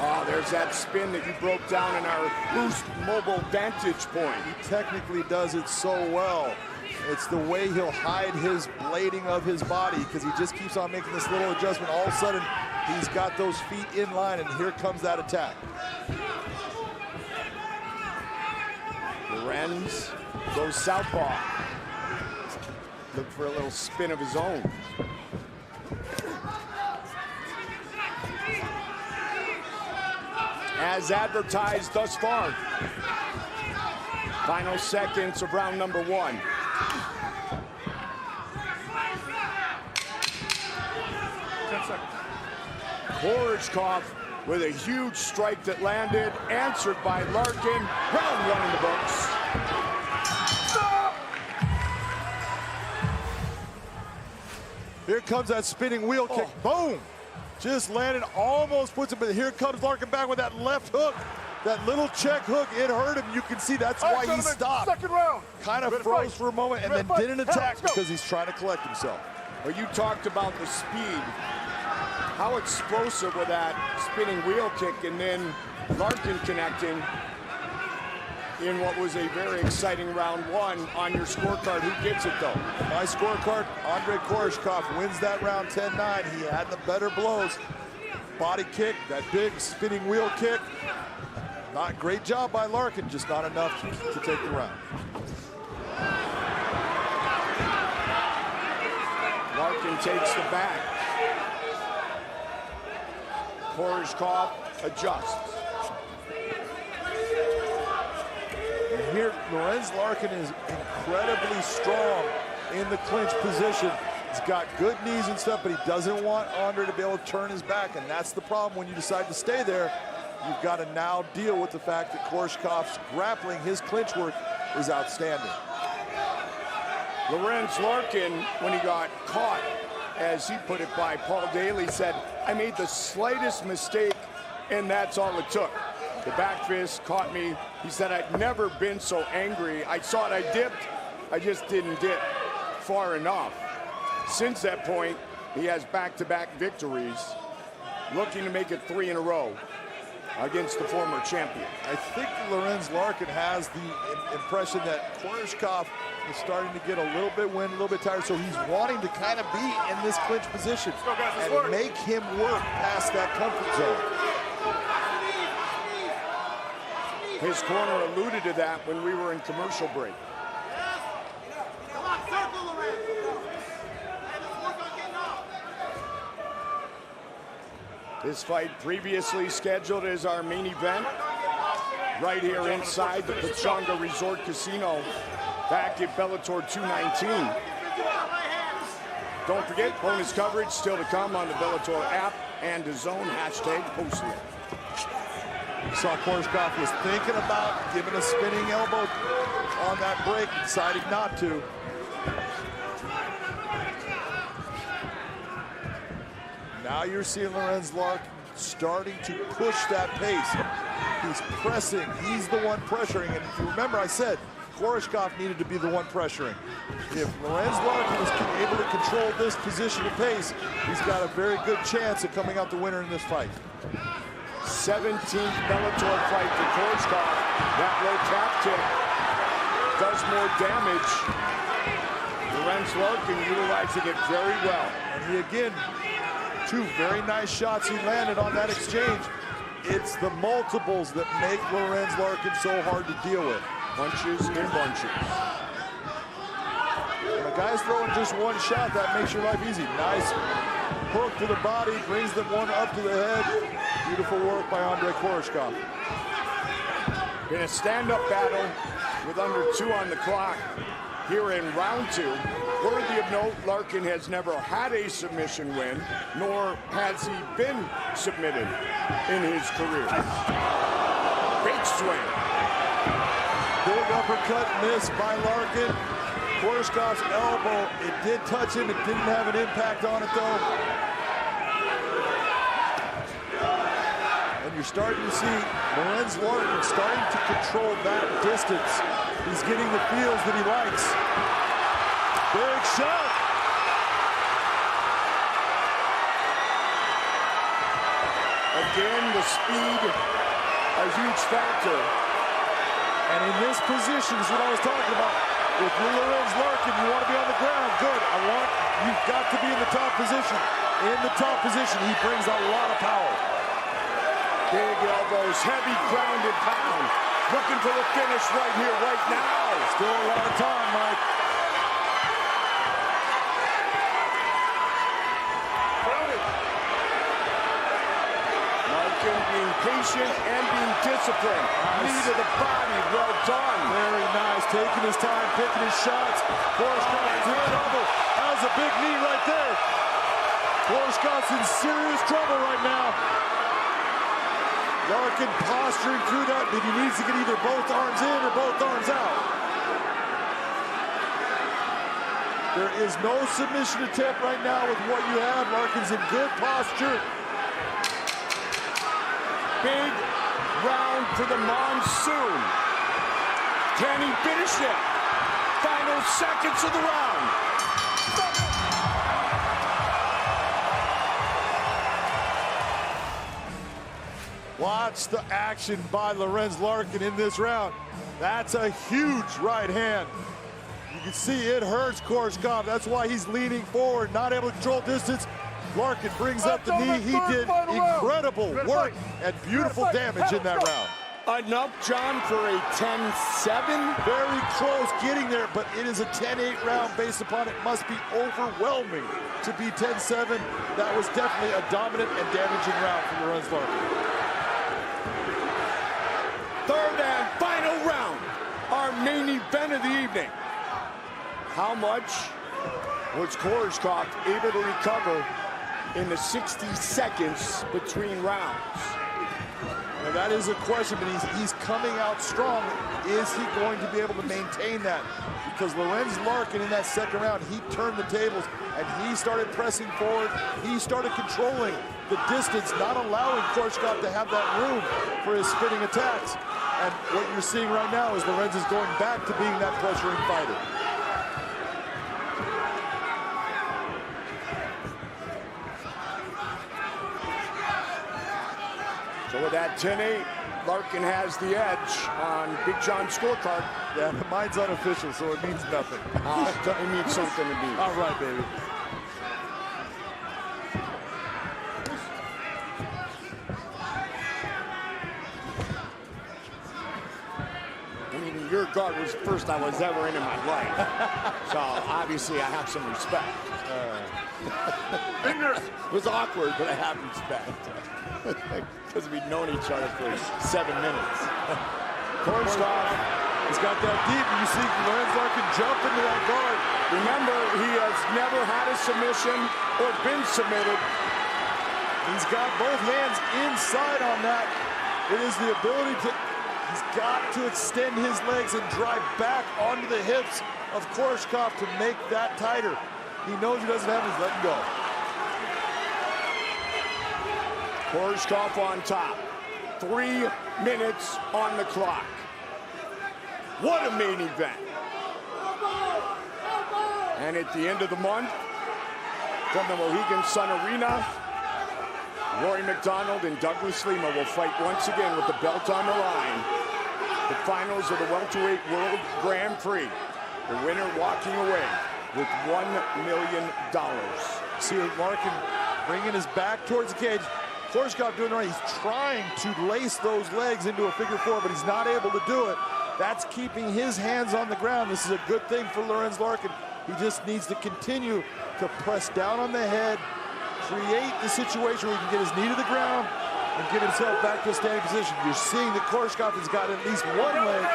Oh, there's that spin that you broke down in our Boost Mobile Vantage point. He technically does it so well. It's the way he'll hide his blading of his body because he just keeps on making this little adjustment. All of a sudden, he's got those feet in line, and here comes that attack. Lorenz goes southpaw. Look for a little spin of his own. As advertised thus far. Final seconds of round number 1. Koreshkov with a huge strike that landed, answered by Larkin. Round 1 in the books. Here comes that spinning wheel kick. Boom! Just landed, almost puts it, but here comes Larkin back with that left hook. That little check hook, it hurt him. You can see that's why he stopped. Second round. Kind of froze for a moment and then didn't attack because he's trying to collect himself. Well, you talked about the speed. How explosive with that spinning wheel kick, and then Larkin connecting in what was a very exciting round 1 on your scorecard. Who gets it, though? My scorecard, Andre Koreshkov wins that round 10-9. He had the better blows. Body kick, that big spinning wheel kick. Not great job by Larkin, just not enough to take the round. Larkin takes the back. Koreshkov adjusts. And here, Lorenz Larkin is incredibly strong in the clinch position. He's got good knees and stuff, but he doesn't want Andre to be able to turn his back, and that's the problem when you decide to stay there. You've got to now deal with the fact that Koreshkov's grappling, his clinch work, is outstanding. Lorenz Larkin, when he got caught, as he put it by Paul Daly, said, "I made the slightest mistake, and that's all it took. The back fist caught me." He said, "I'd never been so angry. I saw it, I dipped. I just didn't dip far enough." Since that point, he has back-to-back victories, looking to make it 3 in a row against the former champion. I think Lorenz Larkin has the impression that Koreshkov is starting to get a little bit wind, a little bit tired, so he's wanting to kind of be in this clinch position and make him work past that comfort zone. His corner alluded to that when we were in commercial break. This fight previously scheduled as our main event right here inside the Pechanga Resort Casino back at Bellator 219. Don't forget, bonus coverage still to come on the Bellator app and the zone #postlet. Saw Koreshkov was thinking about giving a spinning elbow on that break, decided not to. Now you're seeing Lorenz Larkin starting to push that pace. He's pressing. He's the one pressuring. And if you remember, I said Koreshkov needed to be the one pressuring. If Lorenz Larkin is able to control this position of pace, he's got a very good chance of coming out the winner in this fight. 17th Bellator fight for Koreshkov. That low tap kick does more damage. Lorenz Larkin utilizing it very well. And he again, two very nice shots he landed on that exchange. It's the multiples that make Lorenz Larkin so hard to deal with. Punches and bunches. When a guy's throwing just one shot, that makes your life easy. Nice hook to the body, brings them one up to the head. Beautiful work by Koreshkov. In a stand-up battle with under 2 on the clock here in round 2. Worthy of note, Larkin has never had a submission win, nor has he been submitted in his career. Big swing. Big uppercut miss by Larkin. Koreshkov's elbow, it did touch him. It didn't have an impact on it, though. And you're starting to see Lorenz Larkin starting to control that distance. He's getting the feels that he likes. Big shot. Again, the speed, a huge factor. And in this position is what I was talking about. With Lorenz Larkin, you want to be on the ground. Good. You've got to be in the top position. In the top position, he brings a lot of power. Big elbows, heavy ground and pound. Looking for the finish right here, right now. Still a lot of time, Mike. Larkin being patient and being disciplined. Nice. Knee to the body, well done. Very nice, taking his time, picking his shots. Koreshkov's in trouble. That was a big knee right there. Koreshkov's in serious trouble right now. Larkin posturing through that, but he needs to get either both arms in or both arms out. There is no submission attempt right now with what you have. Larkin's in good posture. Big round for the Monsoon. Can he finish it? Final seconds of the round. Watch the action by Lorenz Larkin in this round. That's a huge right hand. You can see it hurts Koreshkov. That's why he's leaning forward, not able to control distance. Larkin brings up the knee. He did incredible work and beautiful damage in that round. Enough, John, for a 10-7? Very close getting there, but it is a 10-8 round based upon it must be overwhelming to be 10-7. That was definitely a dominant and damaging round for Lorenz Larkin. Third and final round, our main event of the evening. How much was Koreshkov able to recover in the 60 seconds between rounds? Now that is a question, but he's coming out strong. Is he going to be able to maintain that? Because Lorenz Larkin in that second round, he turned the tables and he started pressing forward. He started controlling the distance, not allowing Koreshkov to have that room for his spinning attacks. And what you're seeing right now is Lorenz is going back to being that pressuring fighter. So with that 10-8, Larkin has the edge on Big John's scorecard. Yeah, mine's unofficial, so it means nothing. It means something to me. All right, baby. I mean, your guard was the first I was ever in my life. So obviously I have some respect. It was awkward, but I have respect. Because we've known each other for 7 minutes. Koreshkov has got that deep, and you see Lorenz Larkin jump into that guard. Remember, he has never had a submission or been submitted. He's got both hands inside on that. It is the ability to, he's got to extend his legs and drive back onto the hips of Koreshkov to make that tighter. He knows he doesn't have his, let him go. Koreshkov on top. 3 minutes on the clock. What a main event. And at the end of the month, from the Mohegan Sun Arena, Rory McDonald and Douglas Lima will fight once again with the belt on the line. The finals of the welterweight World Grand Prix. The winner walking away with $1 million. See Larkin bringing his back towards the cage. Koreshkov doing it right. He's trying to lace those legs into a figure four, but he's not able to do it. That's keeping his hands on the ground. This is a good thing for Lorenz Larkin. He just needs to continue to press down on the head, create the situation where he can get his knee to the ground and get himself back to a standing position. You're seeing that Koreshkov has got at least one leg.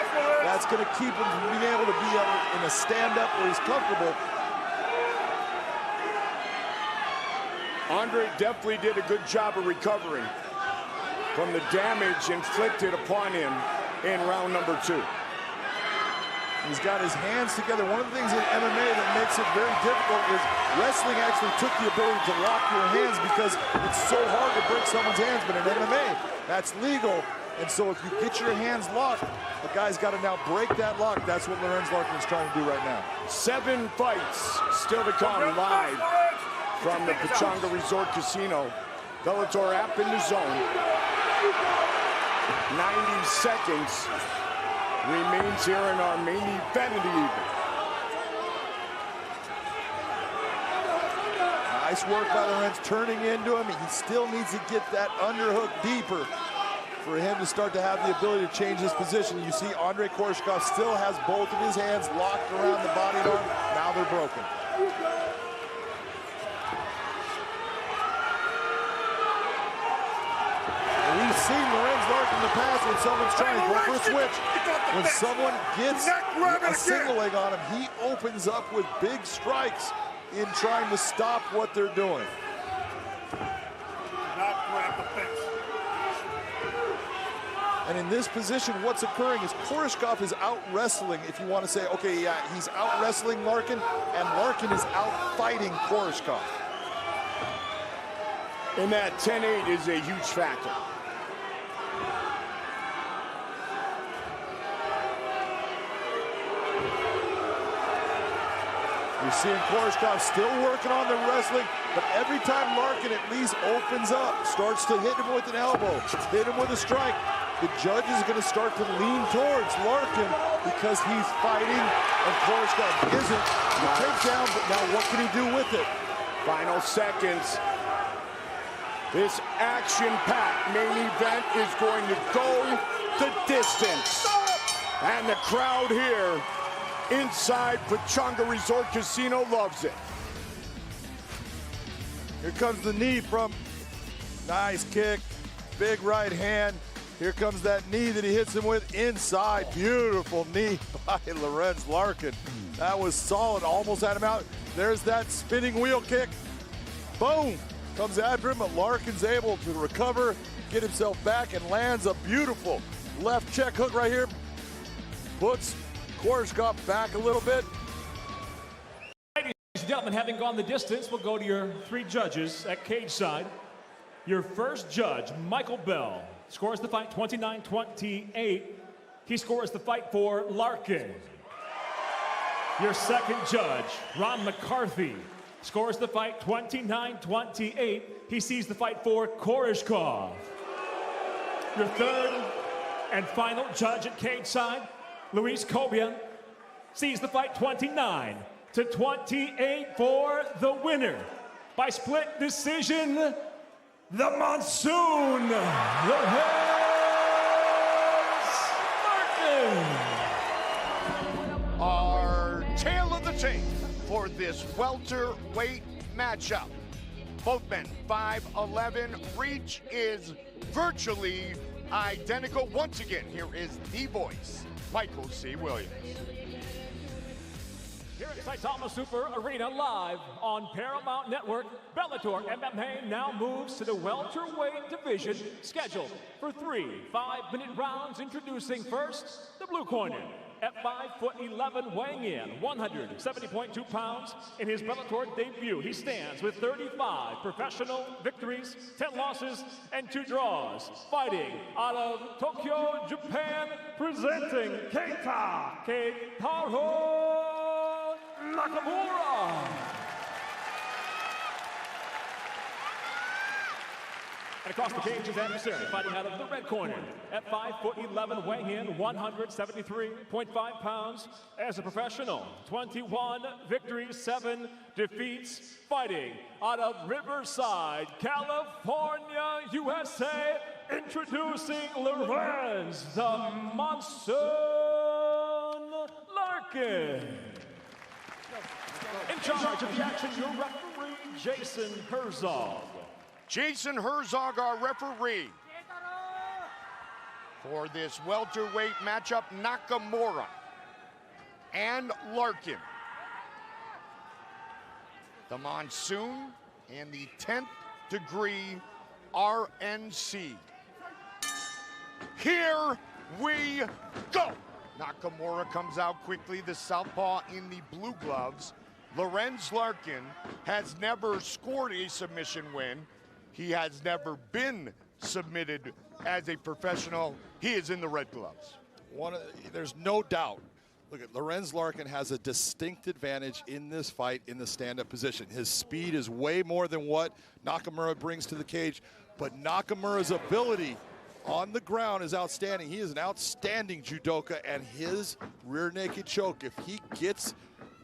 That's going to keep him from being able to be in a stand-up where he's comfortable. Andre definitely did a good job of recovering from the damage inflicted upon him in round number 2. He's got his hands together. One of the things in MMA that makes it very difficult is wrestling actually took the ability to lock your hands because it's so hard to break someone's hands, but in MMA, that's legal. And so if you get your hands locked, the guy's got to now break that lock. That's what Lorenz Larkin is trying to do right now. 7 fights still to come live from the Pechanga Resort Casino. Bellator app in the zone. 90 seconds remains here in our main event of the evening. Nice work by Lorenz turning into him. He still needs to get that underhook deeper for him to start to have the ability to change his position. You see Andre Koreshkov still has both of his hands locked around the body and arm. Now they're broken. We've seen Lorenz Larkin in the past when someone's trying to go for a switch. When someone gets a single leg on him, he opens up with big strikes in trying to stop what they're doing. Not grab the fence. And in this position, what's occurring is Koreshkov is out wrestling, if you want to say, okay, yeah, he's out wrestling Larkin, and Larkin is out fighting Koreshkov. And that 10-8 is a huge factor. You're seeing Koreshkov still working on the wrestling, but every time Larkin at least opens up, starts to hit him with an elbow, hit him with a strike, the judge is going to start to lean towards Larkin because he's fighting and Koreshkov isn't. The takedown, but now what can he do with it? Final seconds. This action-packed main event is going to go the distance. And the crowd here inside Pechanga Resort Casino loves it. Here comes the knee from, nice kick, big right hand. Here comes that knee that he hits him with inside. Beautiful knee by Lorenz Larkin. That was solid, almost had him out. There's that spinning wheel kick. Boom, comes after him, but Larkin's able to recover, get himself back, and lands a beautiful left check hook right here. Puts Koreshkov back a little bit. Ladies and gentlemen, having gone the distance, we'll go to your 3 judges at cage side. Your first judge, Michael Bell, scores the fight 29-28. He scores the fight for Larkin. Your second judge, Ron McCarthy, scores the fight 29-28. He sees the fight for Koreshkov. Your third and final judge at cage side, Luis Cobia, sees the fight 29-28 for the winner. By split decision, the Monsoon, Larkin. Our tale of the tape for this welterweight matchup. Both men 5'11", reach is virtually identical. Once again, here is the voice, Michael C. Williams. Here at Saitama Super Arena live on Paramount Network, Bellator MMA now moves to the welterweight division, scheduled for 3 5-minute rounds. Introducing first, the blue corner, at 5'11", weighing in 170.2 pounds. In his Bellator debut, he stands with 35 professional victories, 10 losses, and 2 draws. Fighting out of Tokyo, Japan, presenting Keita Nakamura. And across the cage, his adversary, fighting out of the red corner at 5'11", weighing in 173.5 pounds. As a professional, 21 victories, 7 defeats. Fighting out of Riverside, California, USA. Introducing Lorenz, the Monsoon Larkin. In charge of the action, your referee, Jason Herzog. Jason Herzog, our referee. For this welterweight matchup, Nakamura and Larkin. The Monsoon and the 10th degree RNC. Here we go. Nakamura comes out quickly, the southpaw in the blue gloves. Lorenz Larkin has never scored a submission win. He has never been submitted as a professional. He is in the red gloves. There's no doubt. Look at Lorenz Larkin has a distinct advantage in this fight in the stand-up position. His speed is way more than what Nakamura brings to the cage, but Nakamura's ability on the ground is outstanding. He is an outstanding judoka, and his rear naked choke, if he gets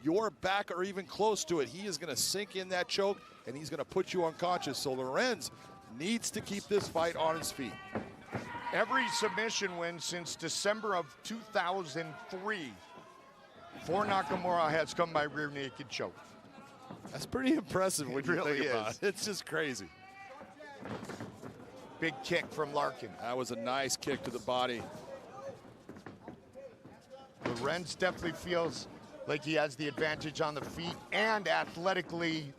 your back or even close to it, he is going to sink in that choke and he's going to put you unconscious. So Lorenz needs to keep this fight on his feet. Every submission win since December of 2003 for Nakamura has come by rear naked choke. That's pretty impressive when you really think about it. It's just crazy. Big kick from Larkin. That was a nice kick to the body. Lorenz definitely feels like he has the advantage on the feet and athletically,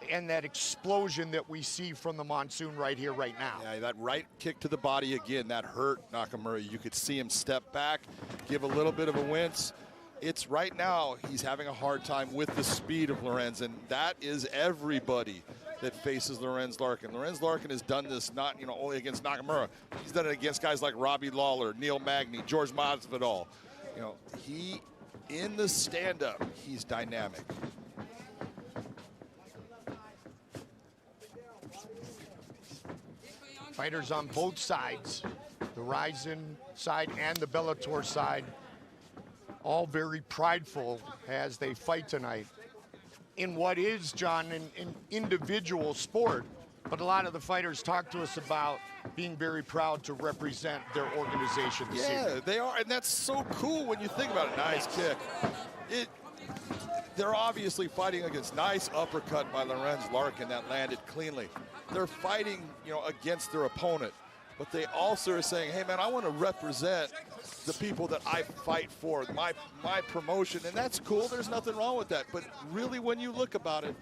and that explosion that we see from the Monsoon right here, right now. Yeah, that right kick to the body again, that hurt Nakamura. You could see him step back, give a little bit of a wince. It's right now, he's having a hard time with the speed of Lorenz, and that is everybody that faces Lorenz Larkin. Lorenz Larkin has done this not only against Nakamura, he's done it against guys like Robbie Lawler, Neil Magny, George Masvidal. He, in the stand-up, he's dynamic. Fighters on both sides, the Ryzen side and the Bellator side, all very prideful as they fight tonight in what is, John, an individual sport. But a lot of the fighters talk to us about being very proud to represent their organization this evening. Yeah, they are, and that's so cool when you think about it. Nice kick. They're obviously fighting against nice uppercut by Lorenz Larkin that landed cleanly. They're fighting, against their opponent, but they also are saying, hey man, I want to represent the people that I fight for, my promotion, and that's cool. There's nothing wrong with that. But really, when you look about it,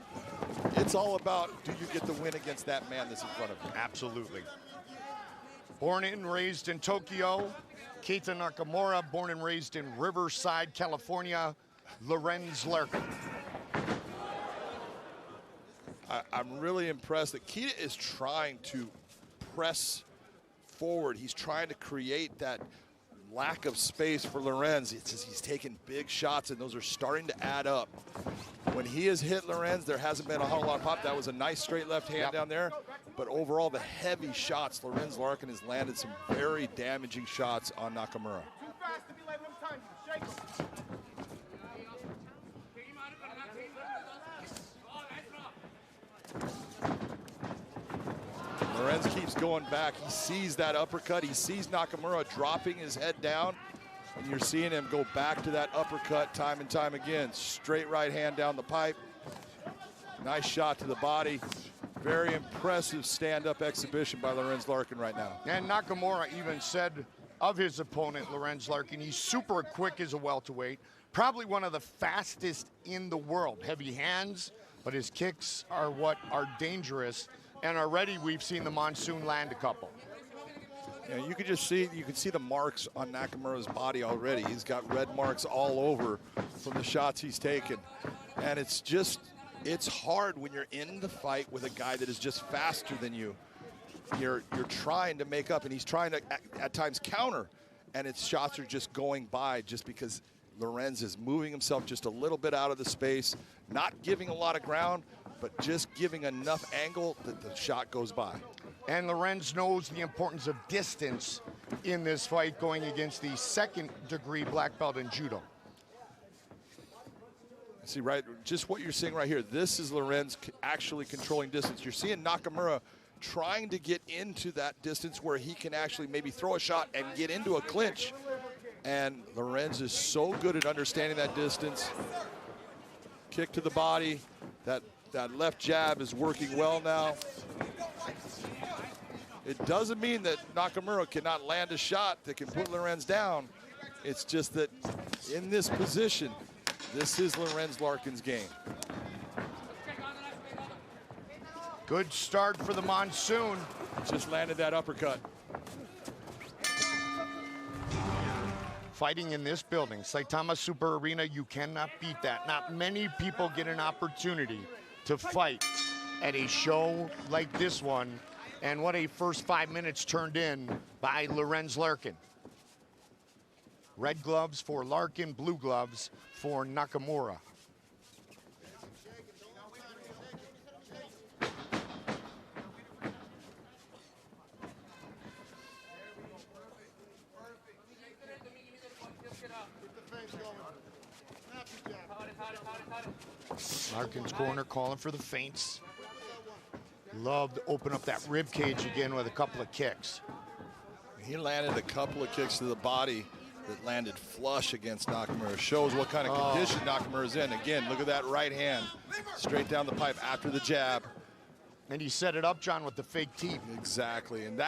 it's all about, do you get the win against that man that's in front of you? Absolutely. Born and raised in Tokyo, Keita Nakamura, born and raised in Riverside, California, Lorenz Larkin. I'm really impressed that Keita is trying to press forward. He's trying to create that lack of space for Lorenz. He's taking big shots, and those are starting to add up. When he has hit Lorenz, there hasn't been a whole lot of pop. That was a nice straight left hand down there. But overall, the heavy shots, Lorenz Larkin has landed some very damaging shots on Nakamura. Lorenz keeps going back. He sees that uppercut. He sees Nakamura dropping his head down. And you're seeing him go back to that uppercut time and time again. Straight right hand down the pipe. Nice shot to the body. Very impressive stand-up exhibition by Lorenz Larkin right now. And Nakamura even said of his opponent, Lorenz Larkin, he's super quick as a welterweight. Probably one of the fastest in the world. Heavy hands, but his kicks are what are dangerous. And already we've seen the Monsoon land a couple. Yeah, you can see the marks on Nakamura's body already. He's got red marks all over from the shots he's taken. And it's hard when you're in the fight with a guy that is just faster than you. You're trying to make up, and he's trying to at times counter, and its shots are just going by just because Lorenz is moving himself just a little bit out of the space, not giving a lot of ground, but just giving enough angle that the shot goes by. And Lorenz knows the importance of distance in this fight, going against the second-degree black belt in judo. See, right, just what you're seeing right here. This is Lorenz actually controlling distance. You're seeing Nakamura trying to get into that distance where he can actually maybe throw a shot and get into a clinch. And Lorenz is so good at understanding that distance. Kick to the body. That left jab is working well now. It doesn't mean that Nakamura cannot land a shot that can put Lorenz down. It's just that in this position, this is Lorenz Larkin's game. Good start for the Monsoon. Just landed that uppercut. Fighting in this building, Saitama Super Arena, you cannot beat that. Not many people get an opportunity to fight at a show like this one. And what a first 5 minutes turned in by Lorenz Larkin. Red gloves for Larkin, blue gloves for Nakamura. Larkin's corner calling for the feints. Love to open up that rib cage again with a couple of kicks. He landed a couple of kicks to the body that landed flush against Nakamura. Shows what kind of condition Nakamura's in. Again, look at that right hand. Straight down the pipe after the jab. And he set it up, John, with the fake teeth. Exactly, and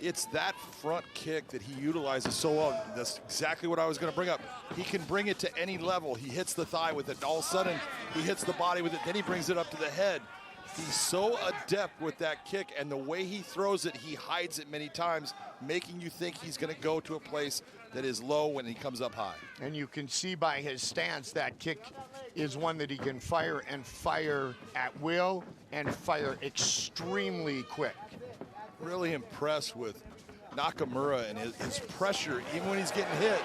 it's that front kick that he utilizes so well. That's exactly what I was going to bring up. He can bring it to any level. He hits the thigh with it, and all of a sudden he hits the body with it, then he brings it up to the head. He's so adept with that kick, and the way he throws it, he hides it many times, making you think he's going to go to a place that is low when he comes up high. And you can see by his stance that kick is one that he can fire, and fire at will, and fire extremely quick. Really impressed with Nakamura and his pressure, even when he's getting hit,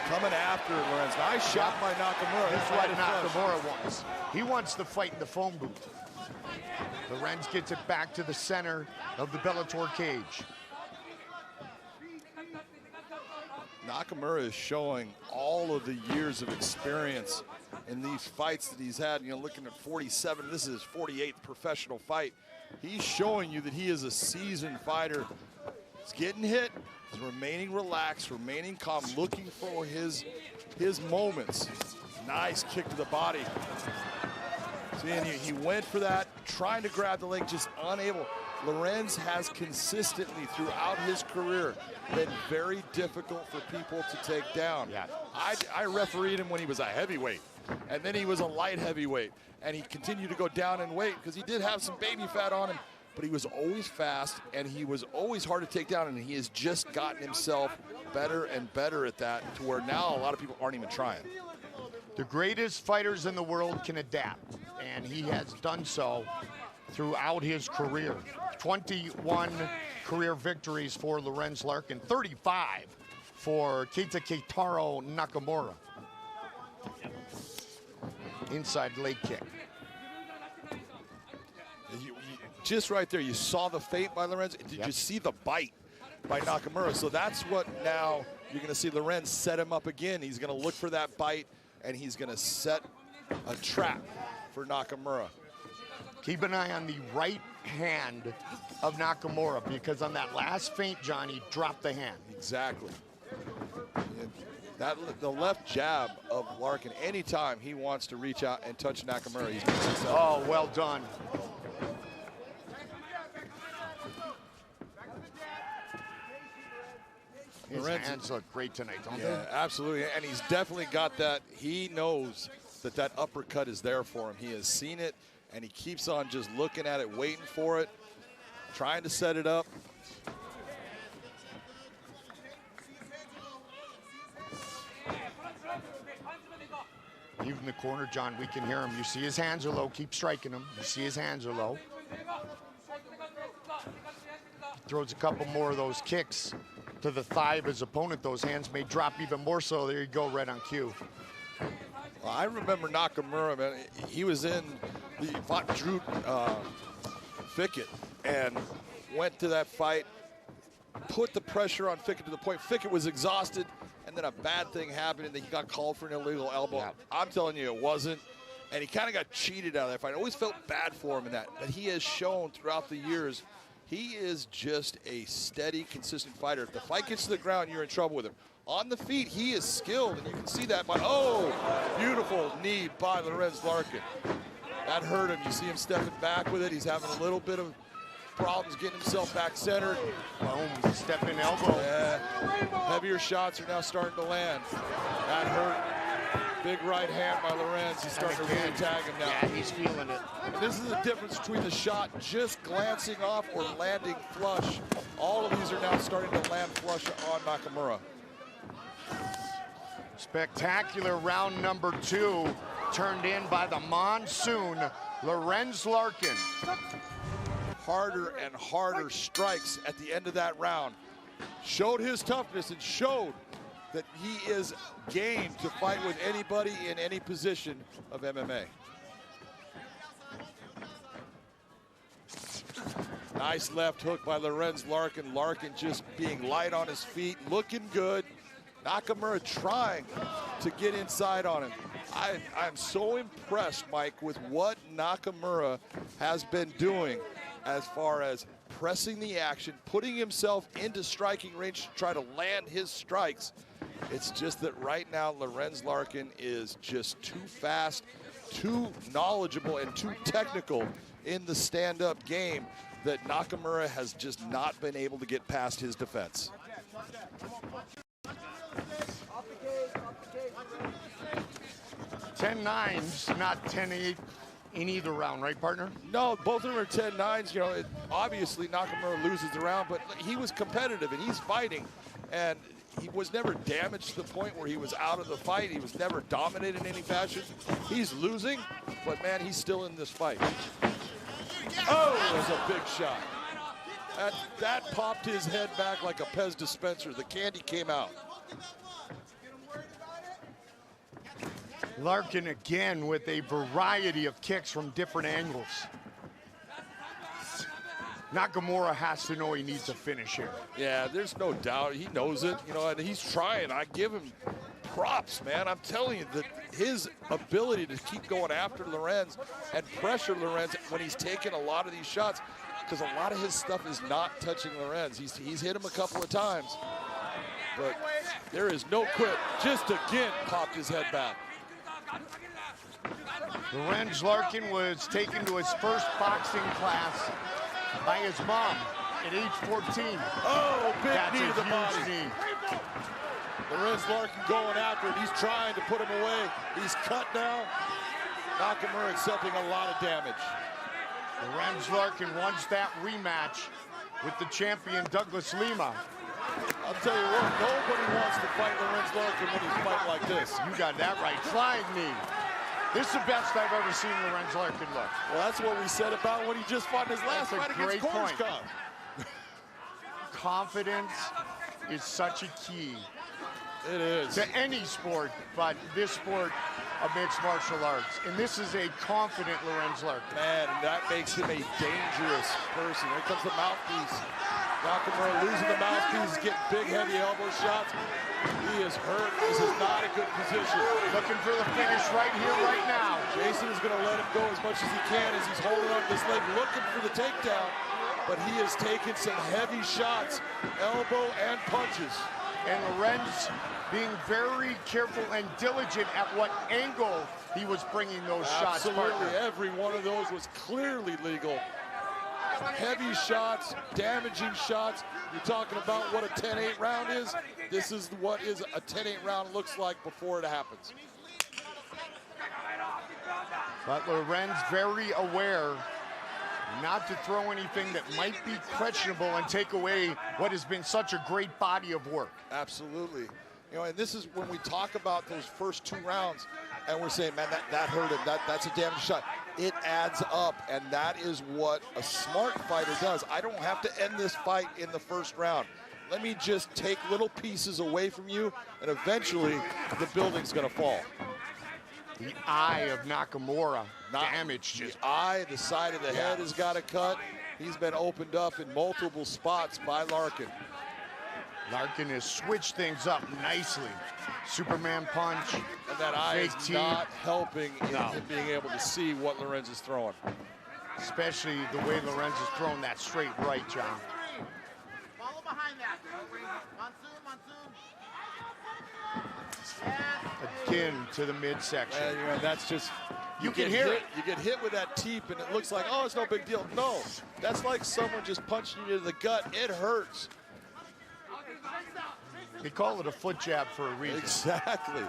coming after Lorenz. Nice shot by Nakamura. That's what Nakamura wants. He wants to fight in the phone booth. Lorenz gets it back to the center of the Bellator cage. Nakamura is showing all of the years of experience in these fights that he's had. You know, looking at 47, this is his 48th professional fight. He's showing you that he is a seasoned fighter. He's getting hit, he's remaining relaxed, remaining calm, looking for his moments. Nice kick to the body. See, and he went for that, trying to grab the leg, just unable. Lorenz has consistently throughout his career been very difficult for people to take down. Yeah. I refereed him when he was a heavyweight, and then he was a light heavyweight, and he continued to go down in weight because he did have some baby fat on him, but he was always fast, and he was always hard to take down, and he has just gotten himself better and better at that to where now a lot of people aren't even trying. The greatest fighters in the world can adapt, and he has done so throughout his career. 21 career victories for Lorenz Larkin, 35 for Keita Keitaro Nakamura. Inside leg kick. Just right there, you saw the feint by Lorenz. Did you see the bite by Nakamura? So that's what now you're going to see Lorenz set him up again. He's going to look for that bite, and he's going to set a trap for Nakamura. Keep an eye on the right hand of Nakamura, because on that last feint, John, he dropped the hand. Exactly. The left jab of Larkin, anytime he wants to reach out and touch Nakamura, he's going to successful. Oh, well done. His hands look great tonight, don't they? Yeah, absolutely, and he's definitely got that. He knows that uppercut is there for him. He has seen it, and he keeps on just looking at it, waiting for it, trying to set it up. Even the corner, John, we can hear him. You see his hands are low. Keep striking him. You see his hands are low. Throws a couple more of those kicks to the thigh of his opponent. Those hands may drop even more so. There you go, right on cue. Well, I remember Nakamura, man. He was in the fought Drew Fickett and went to that fight, put the pressure on Fickett to the point Fickett was exhausted, and then a bad thing happened and he got called for an illegal elbow. Yeah. I'm telling you, it wasn't. And he kind of got cheated out of that fight. I always felt bad for him in that. But he has shown throughout the years, he is just a steady, consistent fighter. If the fight gets to the ground, you're in trouble with him. On the feet, he is skilled, and you can see that by, oh, beautiful knee by Lorenz Larkin. That hurt him. You see him stepping back with it. He's having a little bit of problems getting himself back centered. Boom, stepping elbow. Yeah. Heavier shots are now starting to land. That hurt. Big right hand by Lorenz. He's starting to really tag him now. Yeah, he's feeling it. And this is the difference between the shot just glancing off or landing flush. All of these are now starting to land flush on Nakamura. Spectacular round number 2, turned in by the Monsoon, Lorenz Larkin. Harder and harder strikes at the end of that round. Showed his toughness and showed that he is game to fight with anybody in any position of MMA. Nice left hook by Lorenz Larkin. Larkin just being light on his feet, looking good. Nakamura trying to get inside on him. I'm so impressed, Mike, with what Nakamura has been doing as far as pressing the action, putting himself into striking range to try to land his strikes. It's just that right now Lorenz Larkin is just too fast, too knowledgeable, and too technical in the stand-up game that Nakamura has just not been able to get past his defense. 10-9s, not 10-8 in either round, right, partner? No, both of them are 10-9s. You know, obviously Nakamura loses the round, but he was competitive and he's fighting, and he was never damaged to the point where he was out of the fight. He was never dominated in any fashion. He's losing, but man, he's still in this fight. Oh, there's a big shot. That popped his head back like a Pez dispenser. The candy came out. Larkin again with a variety of kicks from different angles. Nakamura has to know he needs a finish here. Yeah, there's no doubt. He knows it, you know, and he's trying. I give him props, man. I'm telling you that his ability to keep going after Lorenz and pressure Lorenz when he's taking a lot of these shots, because a lot of his stuff is not touching Lorenz. He's hit him a couple of times, but there is no quit. Just again popped his head back. Lorenz Larkin was taken to his first boxing class by his mom at age 14. Oh, big That's knee to the body. knee. Lorenz Larkin going after it. He's trying to put him away. He's cut now. Nakamura accepting a lot of damage. Lorenz Larkin wants that rematch with the champion Douglas Lima. I'll tell you what, nobody wants to fight Lorenz Larkin when he's fighting like this. You got that right. Flying knee. This is the best I've ever seen Lorenz Larkin look. Well, that's what we said about when he just fought in his last fight against Koreshkov. Confidence is such a key. It is. To any sport, but this sport of mixed martial arts. And this is a confident Lorenz Larkin. Man, that makes him a dangerous person. Here comes the mouthpiece. Nakamura losing the mouthpiece, getting big, heavy elbow shots. He is hurt. This is not a good position. Looking for the finish right here, right now. Jason is going to let him go as much as he can as he's holding on to this leg, looking for the takedown. But he has taken some heavy shots, elbow and punches. And Lorenz being very careful and diligent at what angle he was bringing those shots. Absolutely, every one of those was clearly legal. Heavy shots, damaging shots. You're talking about what a 10-8 round is. This is what is a 10-8 round looks like before it happens. But Lorenz very aware not to throw anything that might be questionable and take away what has been such a great body of work. Absolutely. You know, and this is when we talk about those first 2 rounds and we're saying, man, that hurt him. That's a damage shot. It adds up, and that is what a smart fighter does. I don't have to end this fight in the first round. Let me just take little pieces away from you, and eventually the building's gonna fall. The eye of Nakamura damaged. The eye, the side of the head has got a cut. He's been opened up in multiple spots by Larkin. Larkin has switched things up nicely. Superman punch. And that eye is not helping in him being able to see what Lorenz is throwing. Especially the way Lorenz has thrown that straight right, John. Follow behind that. Monsoon. Again to the midsection. And, you know, that's just... You can hear it. You get hit with that teep, and it looks like, oh, it's no big deal. No, that's like someone just punching you in the gut. It hurts. They call it a foot jab for a reason. Exactly.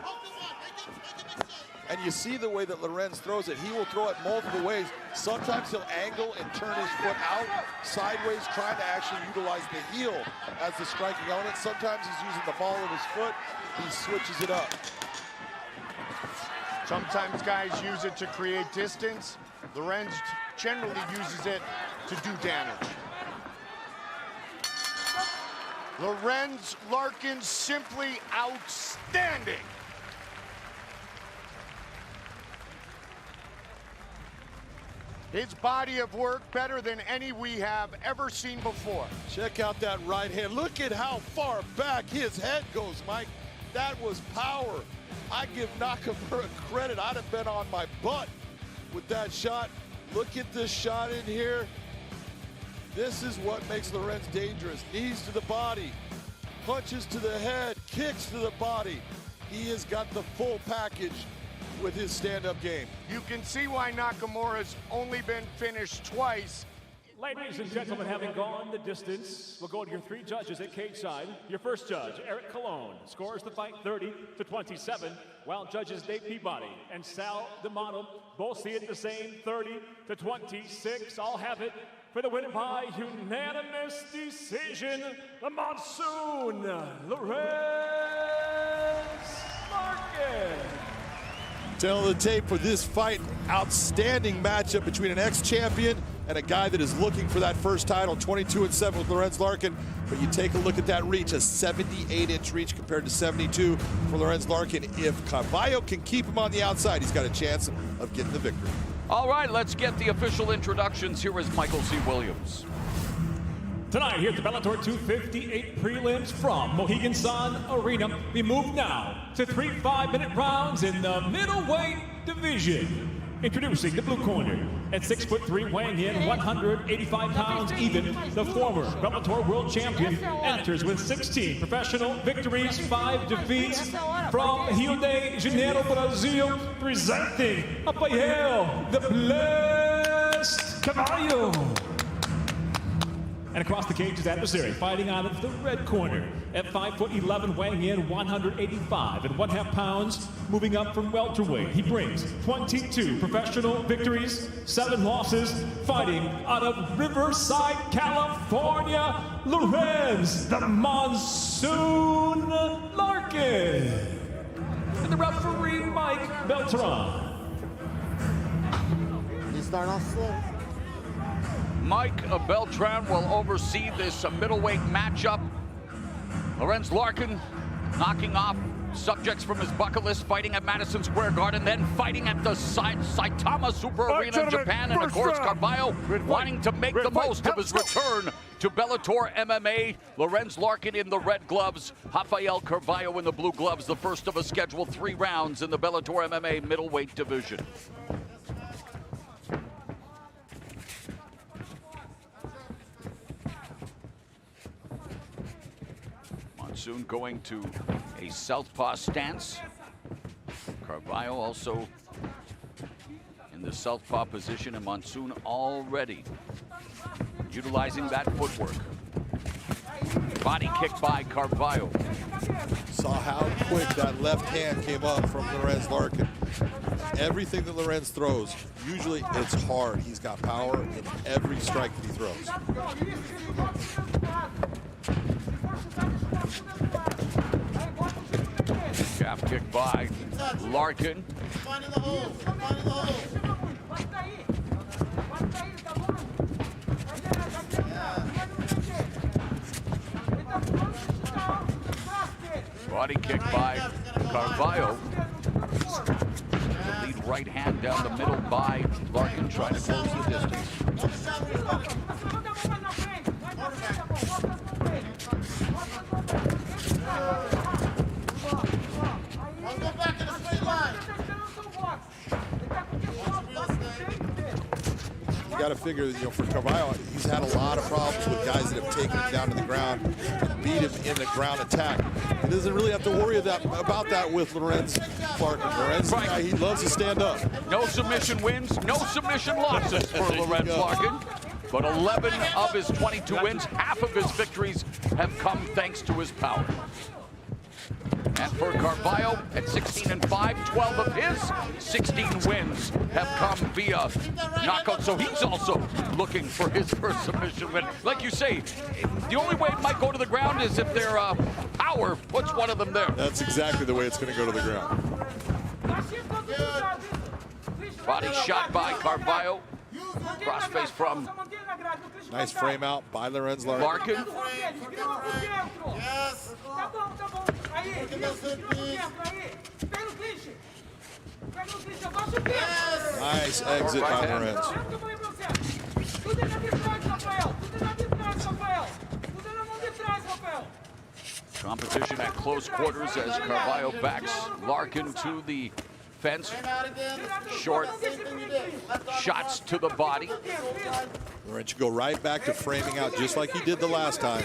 And you see the way that Lorenz throws it. He will throw it multiple ways. Sometimes he'll angle and turn his foot out sideways, trying to actually utilize the heel as the striking element. Sometimes he's using the ball of his foot. He switches it up. Sometimes guys use it to create distance. Lorenz generally uses it to do damage. Lorenz Larkin simply outstanding. His body of work better than any we have ever seen before. Check out that right hand. Look at how far back his head goes, Mike. That was power. I give Nakamura credit. I'd have been on my butt with that shot. Look at this shot in here. This is what makes Lorenz dangerous. Knees to the body, punches to the head, kicks to the body. He has got the full package with his stand-up game. You can see why Nakamura's only been finished twice. Ladies and gentlemen, having gone the distance, we'll go to your three judges at cage side. Your first judge, Eric Colon, scores the fight 30-27, while judges Dave Peabody and Sal D'Amato both see it the same, 30-26. I'll have it for the win by unanimous decision, the Monsoon, Lorenz Larkin. Tell the tape for this fight. Outstanding matchup between an ex-champion and a guy that is looking for that first title. 22-7 with Lorenz Larkin. But you take a look at that reach, a 78-inch reach compared to 72 for Lorenz Larkin. If Carvalho can keep him on the outside, he's got a chance of getting the victory. All right, let's get the official introductions. Here is Michael C. Williams. Tonight here at the Bellator 258 prelims from Mohegan Sun Arena, we move now to 3 5-minute rounds in the middleweight division. Introducing the blue corner at 6'3", weighing in 185 pounds even, the former Bellator world champion enters with 16 professional victories, 5 defeats from Rio de Janeiro, Brazil, presenting Rafael the Blessed Carvalho. And across the cage his adversary, fighting out of the red corner at 5'11", weighing in 185.5 pounds, moving up from welterweight. He brings 22 professional victories, 7 losses, fighting out of Riverside, California, Lorenz the Monsoon Larkin. And the referee, Mike Beltran. You start off slow. Mike Beltran will oversee this middleweight matchup. Lorenz Larkin knocking off subjects from his bucket list, fighting at Madison Square Garden, then fighting at the Saitama Super Arena in Japan, and of course Carvalho wanting to make the most of his return to Bellator MMA. Lorenz Larkin in the red gloves, Rafael Carvalho in the blue gloves, the first of a scheduled 3 rounds in the Bellator MMA middleweight division. Monsoon going to a southpaw stance. Carvalho also in the southpaw position, and Monsoon already utilizing that footwork. Body kick by Carvalho. Saw how quick that left hand came up from Lorenz Larkin. Everything that Lorenz throws, usually it's hard. He's got power in every strike that he throws. Calf kick by Larkin. Finding the hole. Finding the hole. Body kick by Carvalho. The lead right hand down the middle by Larkin, trying to close the distance. You got to figure, you know, for Carvalho, he's had a lot of problems with guys that have taken him down to the ground and beat him in the ground attack. He doesn't really have to worry about that with Lorenz Larkin. Lorenz, Right. guy, he loves to stand up. No submission wins, no submission losses for Lorenz Larkin. But 11 of his 22 wins, half of his victories have come thanks to his power. And for Carvalho, at 16-5, 12 of his 16 wins have come via knockout. So he's also looking for his first submission win. Like you say, the only way it might go to the ground is if their power puts one of them there. That's exactly the way it's going to go to the ground. Body shot by Carvalho. Crossface from Nice frame out by Lorenz Larkin. Larkin. Yes. Nice exit by Lorenz. Competition at close quarters as Carvalho backs Larkin to the fence. Short shots to the body. Lorenz go right back to framing out just like he did the last time.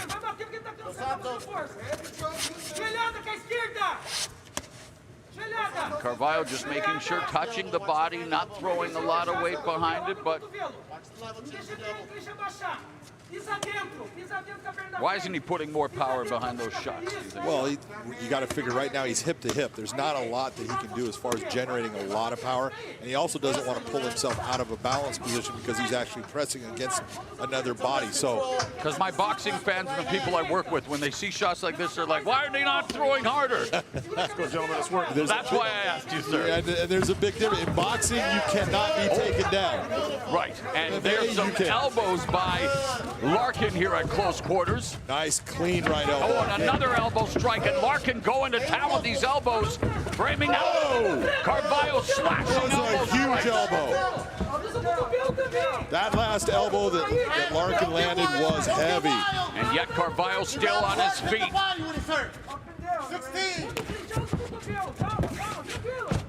Carvalho just making sure, touching the body, not throwing a lot of weight behind it, but why isn't he putting more power behind those shots? Well, you got to figure right now he's hip to hip. There's not a lot that he can do as far as generating a lot of power, and he also doesn't want to pull himself out of a balance position because he's actually pressing against another body. So, because my boxing fans and the people I work with, when they see shots like this, they're like, "Why are they not throwing harder?" Let's go, gentlemen. It's working. That's why I asked you, sir. and there's a big difference. In boxing, you cannot be taken down. Right, and there's some elbows by Larkin here at close quarters. Nice, clean right elbow. Oh, and another elbow strike, and Larkin going to town with these elbows, framing out. Carvalho slashing That was a huge elbow. That last elbow that Larkin landed was heavy. And yet Carvalho still on his feet. 16.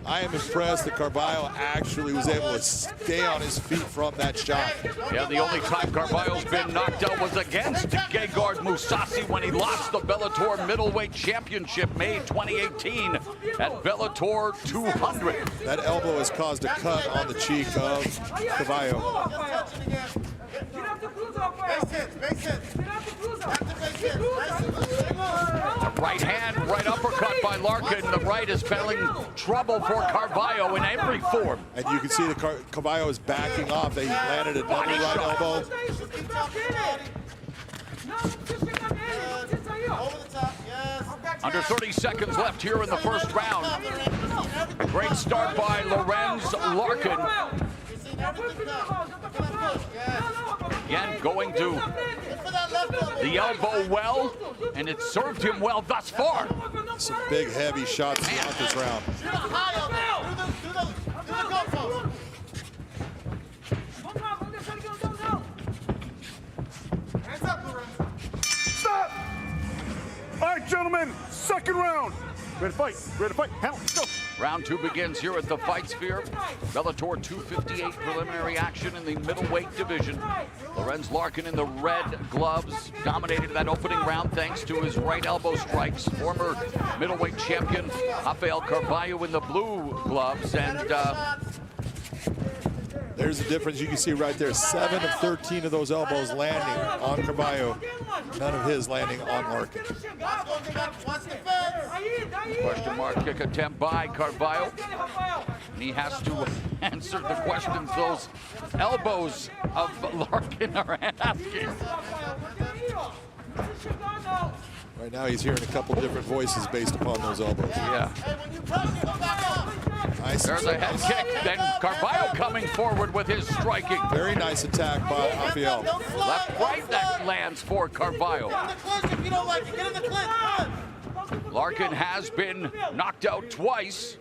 I am impressed that Carvalho actually was able to stay on his feet from that shot. Yeah, the only time Carvalho's been knocked out was against Gegard Mousasi when he lost the Bellator Middleweight Championship May 2018 at Bellator 200. That elbow has caused a cut on the cheek of Carvalho. Right hand, right uppercut by Larkin. The right is spelling trouble for Carvalho in every form. And you can see that Carvalho is backing off. He landed another right elbow. Under 30 seconds left here in the first round. Great start by Lorenz Larkin. Again, going to the elbow well, and it served him well thus far. Some big, heavy shots throughout this round. Stop! All right, gentlemen, second round. Ready to fight? Ready to fight? Hell, go. Round two begins here at the Fight Sphere. Bellator 258 preliminary action in the middleweight division. Lorenz Larkin in the red gloves dominated that opening round thanks to his right elbow strikes. Former middleweight champion Rafael Carvalho in the blue gloves. And there's the difference you can see right there. 7 of 13 of those elbows landing on Carvalho. None of his landing on Larkin. question mark kick attempt by Carvalho. And he has to answer the questions those elbows of Larkin are asking. Right now he's hearing a couple different voices based upon those elbows. Yeah. Hey, when you press, go back up. There's a head kick. Then Carvalho coming forward with his striking. Very nice attack by Rafael. Left, right, that lands for Carvalho. Get in the clinch if you don't like it. Get in the clinch. Come on. Larkin has been knocked out twice.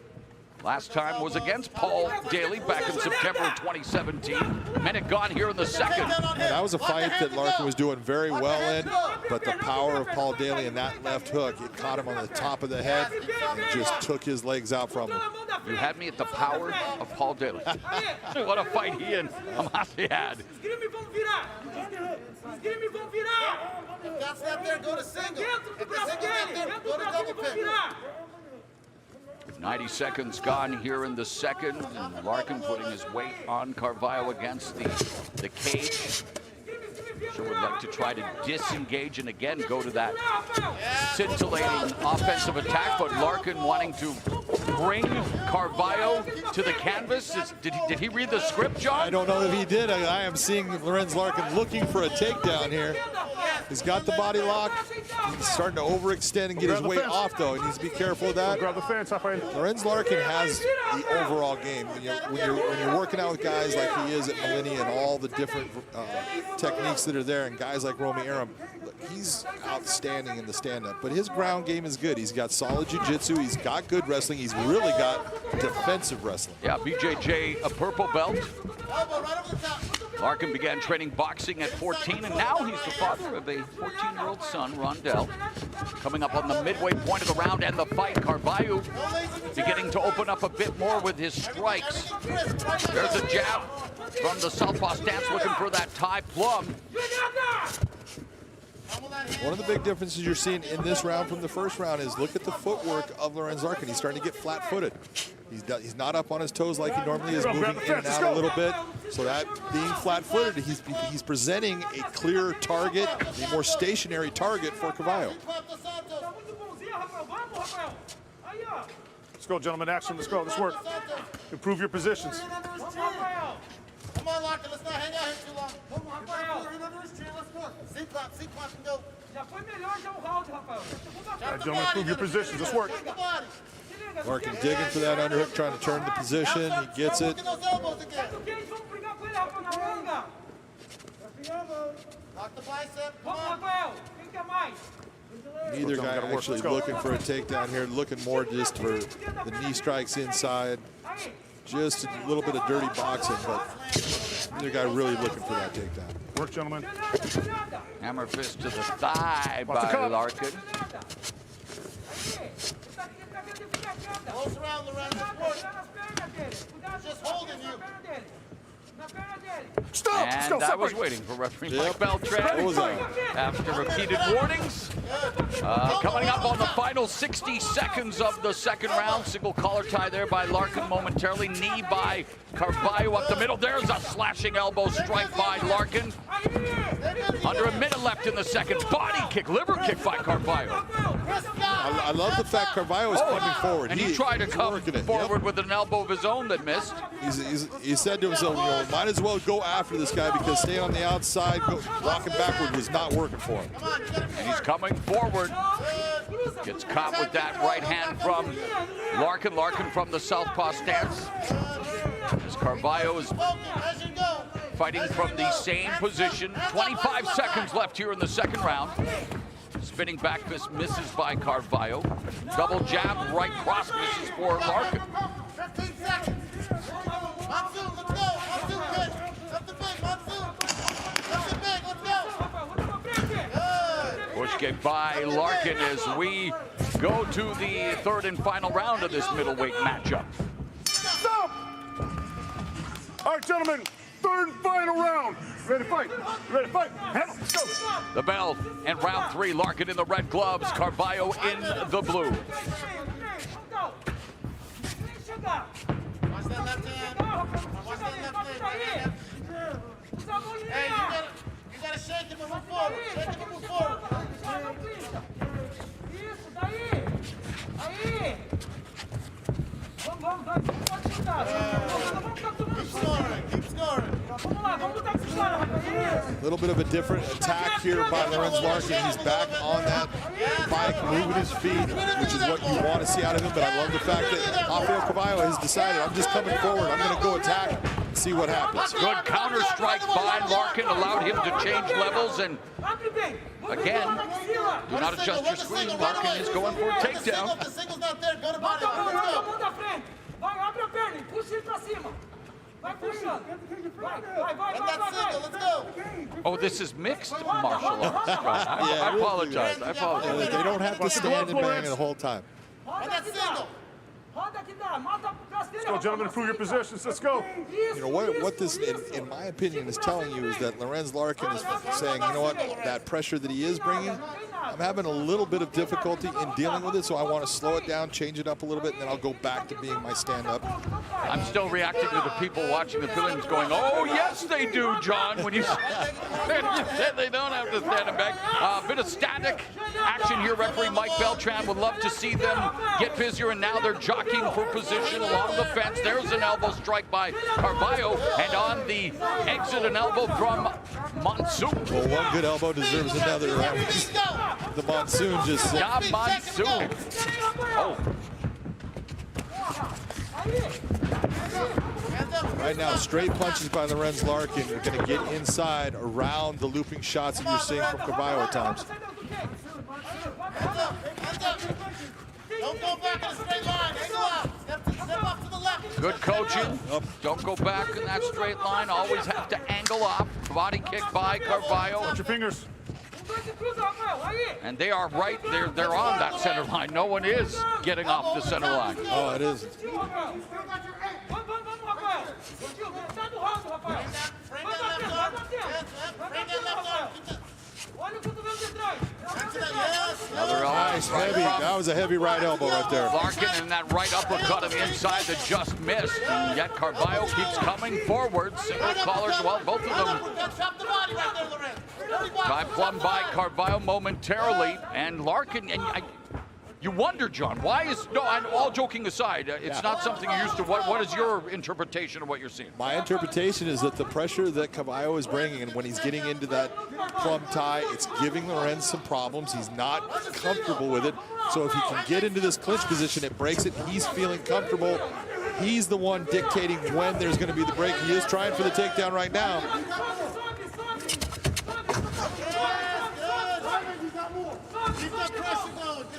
Last time was against Paul Daly back in September of 2017. Minute gone here in the second. That was a fight that Larkin was doing very well in, but the power of Paul Daly and that left hook, it caught him on the top of the head and just took his legs out from him. You had me at the power of Paul Daly. What a fight he and Amasi had. If that's not there, go to single. If the single's not there, go to double pin. 90 seconds gone here in the second, and Larkin putting his weight on Carvalho against the cage. Sure would like to try to disengage and again go to that scintillating offensive attack, but Larkin wanting to bring Carvalho to the canvas. Did he read the script, John? I don't know if he did. I am seeing Lorenz Larkin looking for a takedown here. He's got the body lock. He's starting to overextend and get his weight off, though. He needs to be careful of that. Grab the fence, my friend. Lorenz Larkin has the overall game. When you're working out with guys like he is at Millennium and all the different techniques that are there, and guys like Romy Aram, he's outstanding in the stand-up. But his ground game is good. He's got solid jiu-jitsu. He's got good wrestling. He's really got defensive wrestling. Yeah, BJJ, a purple belt. Elbow right over the top. Larkin began training boxing at 14, and now he's the father of a 14-year-old son, Rondell. Coming up on the midway point of the round and the fight, Carvalho beginning to open up a bit more with his strikes. There's a jab from the southpaw stance, looking for that tie plum. One of the big differences you're seeing in this round from the first round is look at the footwork of Lorenz Larkin. He's starting to get flat-footed. He's not up on his toes like he normally is, moving in and out a little bit. So that being flat-footed, he's presenting a clearer target, a more stationary target for Carvalho. Let's go, gentlemen. Action. Let's go. Let's work. Improve your positions. Come on, Larkin. Let's not hang out here too long. Come on, under his chin. Let's work. C-clock and go. All right, gentlemen, improve your positions. Let's work. Larkin digging for that underhook, trying to turn the position. He gets it. Lock the bicep. Come on. Neither guy actually looking for a takedown here, looking more just for the knee strikes inside. Just a little bit of dirty boxing, but neither guy really looking for that takedown. Work, gentlemen. Hammer fist to the thigh by Larkin. Close around, Lorenz. Just holding you. Stop! And I was waiting for referee Mike Beltran after repeated warnings. Coming up on the final 60 seconds of the second round. Single collar tie there by Larkin momentarily. Knee by Carvalho up the middle. There's a slashing elbow strike by Larkin. Under a minute left in the second. Body kick, liver kick by Carvalho. I love the fact Carvalho is coming forward. And he tried to come forward with an elbow of his own that missed. He said to himself, might as well go after this guy because staying on the outside, walking backward was not working for him. And he's coming forward. Gets caught with that right hand from Larkin. Larkin from the southpaw stance. As Carvalho is fighting from the same position. 25 seconds left here in the second round. Spinning back fist misses by Carvalho. Double jab, right cross misses for Larkin. 15 seconds. Monsoon, let's go. Monsoon, good. Up the big, Monsoon. Up the big, let's go. Good. Push kick by Larkin as we go to the third and final round of this middleweight matchup. Stop! All right, gentlemen, third and final round. Ready to fight? Ready to fight? Let's go. The bell and round three. Larkin in the red gloves, Carvalho in the blue. Watch that left hand. Watch that left hand. Hey, you gotta shake him and move forward. Shake him and move forward. Keep scoring. Keep scoring. little bit of a different attack here by Lorenz Larkin. He's back on that bike, moving his feet, which is what you want to see out of him. But I love the fact that Rafael Carvalho has decided, I'm just coming forward. I'm going to go attack and see what happens. Good counter strike by Larkin, allowed him to change levels, and again, do not adjust your screen. Larkin is going for a takedown. The single's not there. Go to body. Let's go. Oh, this is mixed martial arts. Right. I apologize. I apologize. They don't have to stand and bang the whole time. And that's single. Let's go, gentlemen, improve your positions. Let's go. You know, what this, in my opinion, is telling you is that Lorenz Larkin is saying, you know what, that pressure that he is bringing, I'm having a little bit of difficulty in dealing with it, so I want to slow it down, change it up a little bit, and then I'll go back to being my stand-up. I'm still reacting to the people watching the films going, oh, yes, they do, John, when you said they don't have to stand and back. A bit of static action here. Referee Mike Beltran would love to see them get busier, and now they're jockeying for position along the fence. There's an elbow strike by Carvalho, and on the exit, an elbow from Monsoon. Well, one good elbow deserves another. The Monsoon just said. Yeah, Monsoon. Oh. Right now, straight punches by Lorenz Larkin are going to get inside around the looping shots that you're seeing from Carvalho at times. Don't go back in a straight line. Step off to the left. Good coaching. Don't go back in that straight line. Always have to angle off. Body kick by Carvalho. Watch your fingers. And they are right there. They're on that center line. No one is getting off the center line. Oh, it is. Another Nice, heavy. That was a heavy right elbow right there. Larkin in that right uppercut on the inside that just missed. And yet Carvalho keeps coming forward. Single collars, well, both of them. Drive plumb by Carvalho momentarily. And Larkin, and you wonder, John, why is, no, and all joking aside, it's not something you're used to. What is your interpretation of what you're seeing? My interpretation is that the pressure that Carvalho is bringing, and when he's getting into that plum tie, it's giving Lorenz some problems. He's not comfortable with it. So if he can get into this clinch position, it breaks it. He's feeling comfortable. He's the one dictating when there's going to be the break. He is trying for the takedown right now.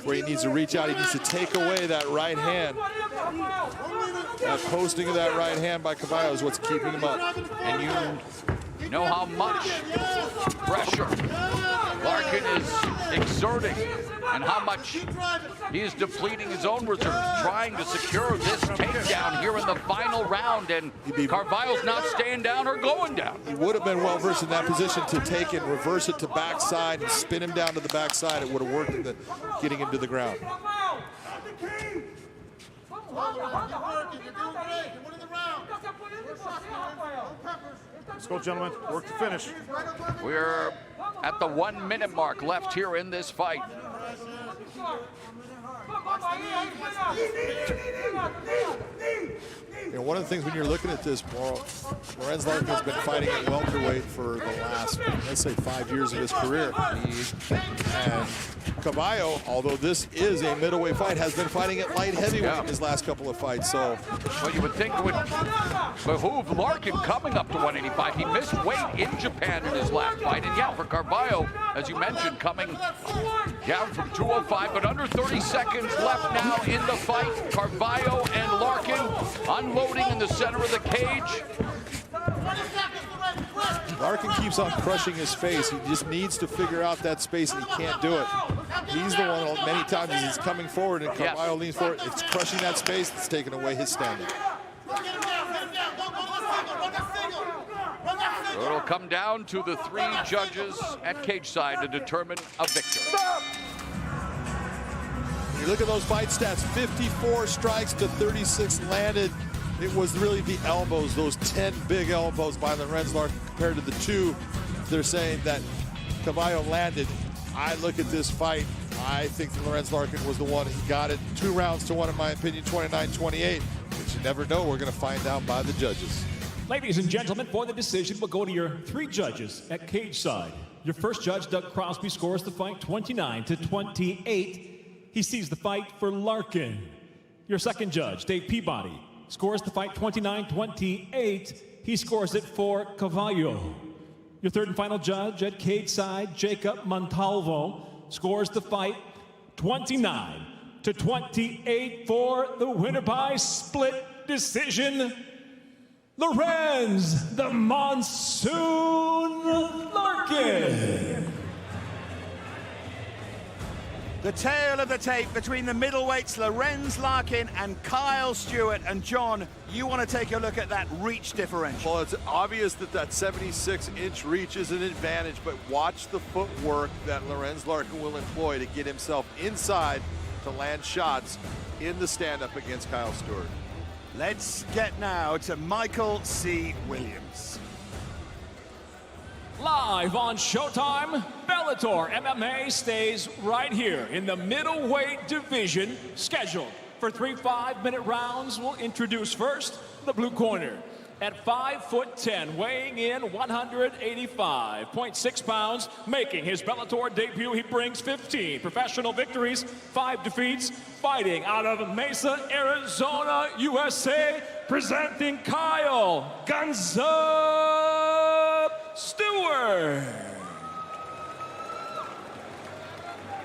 Where he needs to reach out, he needs to take away that right hand. That posting of that right hand by Carvalho is what's keeping him up. And you know how much pressure Larkin is exerting and how much he is depleting his own reserves, trying to secure this takedown here in the final round, and Carvalho's not staying down or going down. He would have been well versed in that position to take and reverse it to backside and spin him down to the backside. It would have worked in the, getting him to the ground. Let's go, gentlemen. Work to finish. We're at the 1 minute mark left here in this fight. You know, one of the things when you're looking at this, Lorenz Larkin has been fighting at welterweight for the last, let's say, 5 years of his career. And Carvalho, although this is a middleweight fight, has been fighting at light heavyweight in his last couple of fights. So, well, you would think it would behoove Larkin coming up to 185. He missed weight in Japan in his last fight. And yeah, for Carvalho, as you mentioned, coming down from 205, but under 30 seconds left now in the fight. Carvalho and Larkin unloading in the center of the cage. Larkin keeps on crushing his face. He just needs to figure out that space, and he can't do it. He's the one, many times, as he's coming forward and Carvalho leans forward, it's crushing that space that's taking away his standing. So it'll come down to the 3 judges at cage side to determine a victor. You look at those fight stats, 54 strikes to 36 landed. It was really the elbows, those 10 big elbows by Lorenz Larkin compared to the 2 they're saying that Carvalho landed. I look at this fight, I think that Lorenz Larkin was the one. He got it 2 rounds to 1, in my opinion, 29-28. But you never know. We're going to find out by the judges. Ladies and gentlemen, for the decision, we'll go to your 3 judges at cage side. Your first judge, Doug Crosby, scores the fight 29-28. He sees the fight for Larkin. Your second judge, Dave Peabody, scores the fight 29-28. He scores it for Carvalho. Your third and final judge at cage side, Jacob Montalvo, scores the fight 29-28 for the winner by split decision, Lorenz, the Monsoon Larkin. The tale of the tape between the middleweights Lorenz Larkin and Kyle Stewart. And John, you want to take a look at that reach differential. Well, it's obvious that that 76-inch reach is an advantage, but watch the footwork that Lorenz Larkin will employ to get himself inside to land shots in the stand-up against Kyle Stewart. Let's get now to Michael C. Williams. Live on Showtime, Bellator MMA stays right here in the middleweight division, scheduled for 3 5-minute rounds. We'll introduce first the blue corner. At 5'10", weighing in 185.6 pounds, making his Bellator debut, he brings 15 professional victories, 5 defeats, fighting out of Mesa, Arizona, USA, presenting Kyle Gonzalez Stewart.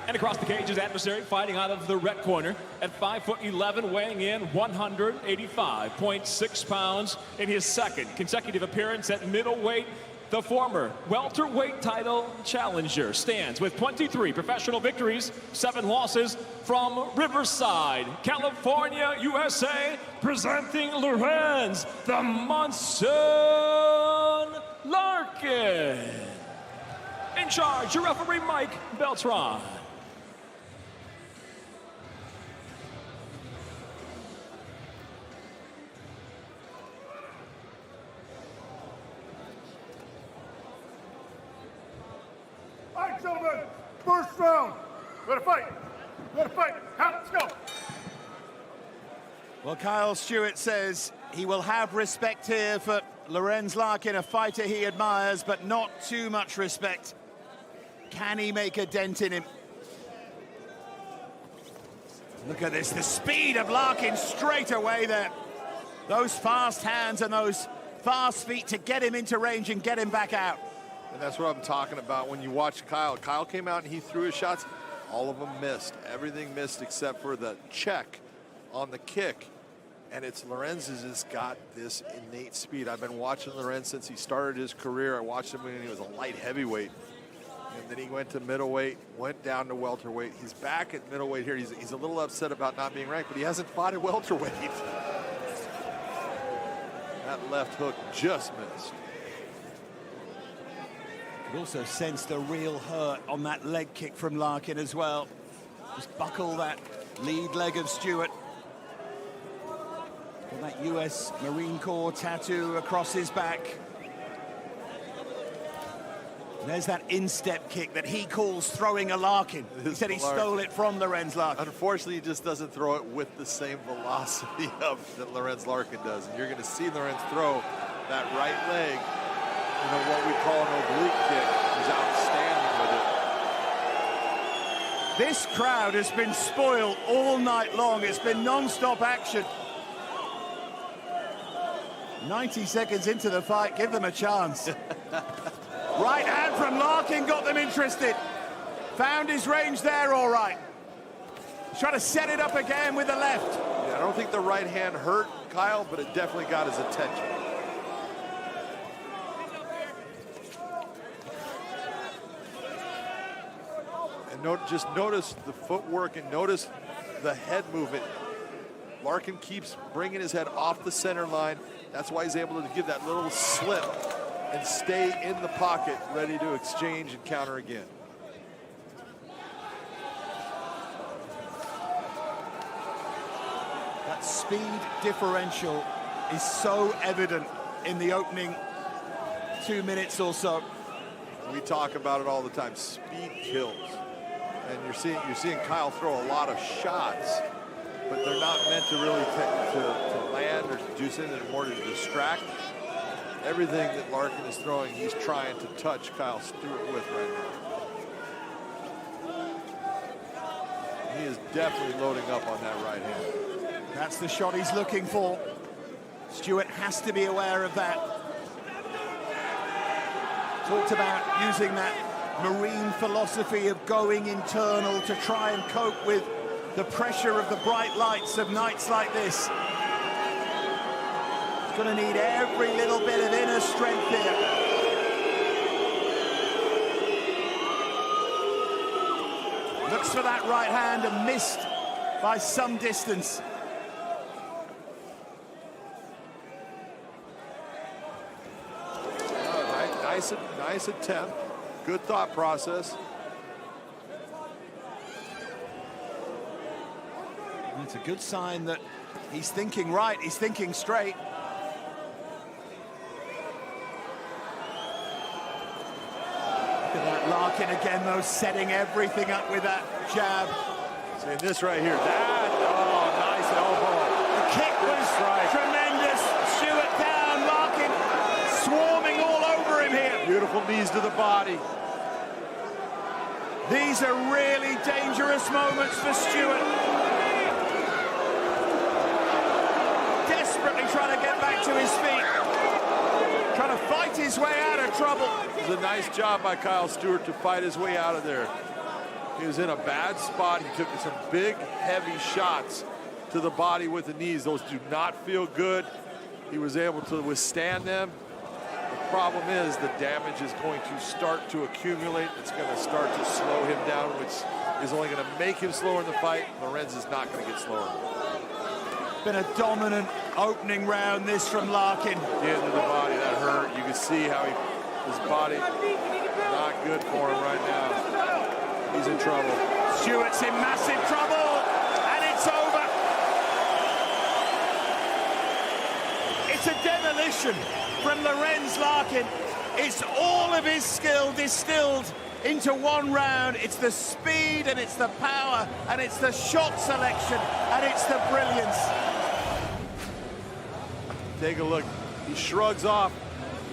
And across the cage, his adversary fighting out of the red corner at 5'11", weighing in 185.6 pounds in his second consecutive appearance at middleweight. The former welterweight title challenger stands with 23 professional victories, 7 losses from Riverside, California, USA, presenting Lorenz, the Monsoon Larkin. In charge, your referee, Mike Beltran. All right, gentlemen, first round. Ready to fight. Ready to fight. Let's go. Well, Kyle Stewart says he will have respect here for Lorenz Larkin, a fighter he admires, but not too much respect. Can he make a dent in him? Look at this, the speed of Larkin straight away there. Those fast hands and those fast feet to get him into range and get him back out. And that's what I'm talking about when you watch Kyle. Kyle came out and he threw his shots. All of them missed. Everything missed except for the check on the kick. And it's Lorenz has got this innate speed. I've been watching Lorenz since he started his career. I watched him when he was a light heavyweight. And then he went to middleweight, went down to welterweight. He's back at middleweight here. He's a little upset about not being ranked, but he hasn't fought at welterweight. That left hook just missed. Could also sense the real hurt on that leg kick from Larkin as well. Just buckle that lead leg of Stewart. Got that US Marine Corps tattoo across his back. There's that instep kick that he calls throwing a Larkin. He said he stole it from Lorenz Larkin. Unfortunately, he just doesn't throw it with the same velocity that Lorenz Larkin does. And you're going to see Lorenz throw that right leg. You know, what we call an oblique kick. He's outstanding with it. This crowd has been spoiled all night long. It's been non-stop action. 90 seconds into the fight, give them a chance. Right hand from Larkin got them interested. Found his range there all right. He's trying to set it up again with the left. Yeah, I don't think the right hand hurt Kyle, but it definitely got his attention. Just notice the footwork and notice the head movement. Larkin keeps bringing his head off the center line. That's why he's able to give that little slip and stay in the pocket, ready to exchange and counter again. That speed differential is so evident in the opening 2 minutes or so. We talk about it all the time. Speed kills. And you're seeing Kyle throw a lot of shots, but they're not meant to really to land or do something more to distract. Everything that Larkin is throwing, he's trying to touch Kyle Stewart with right now. He is definitely loading up on that right hand. That's the shot he's looking for. Stewart has to be aware of that. Talked about using that marine philosophy of going internal to try and cope with the pressure of the bright lights of nights like this. He's going to need every little bit of inner strength here. Looks for that right hand and missed by some distance. Nice attempt. Good thought process. And it's a good sign that he's thinking right, he's thinking straight. Look at that Larkin again, though, setting everything up with that jab. See this right here. Nice elbow. The kick was tremendous. Stewart down, Larkin swarming all over him here. Beautiful knees to the body. These are really dangerous moments for Stewart. Desperately trying to get back to his feet. Trying to fight his way out of trouble. It was a nice job by Kyle Stewart to fight his way out of there. He was in a bad spot. He took some big, heavy shots to the body with the knees. Those do not feel good. He was able to withstand them. The problem is the damage is going to start to accumulate. It's going to start to slow him down, which is only going to make him slower in the fight. Lorenz is not going to get slower. Been a dominant opening round, this from Larkin. Getting to the body, that hurt. You can see how his body not good for him right now. He's in trouble. Stewart's in massive trouble, and it's over. It's a demolition from Lorenz Larkin. It's all of his skill distilled into one round. It's the speed, and it's the power, and it's the shot selection, and it's the brilliance. Take a look. He shrugs off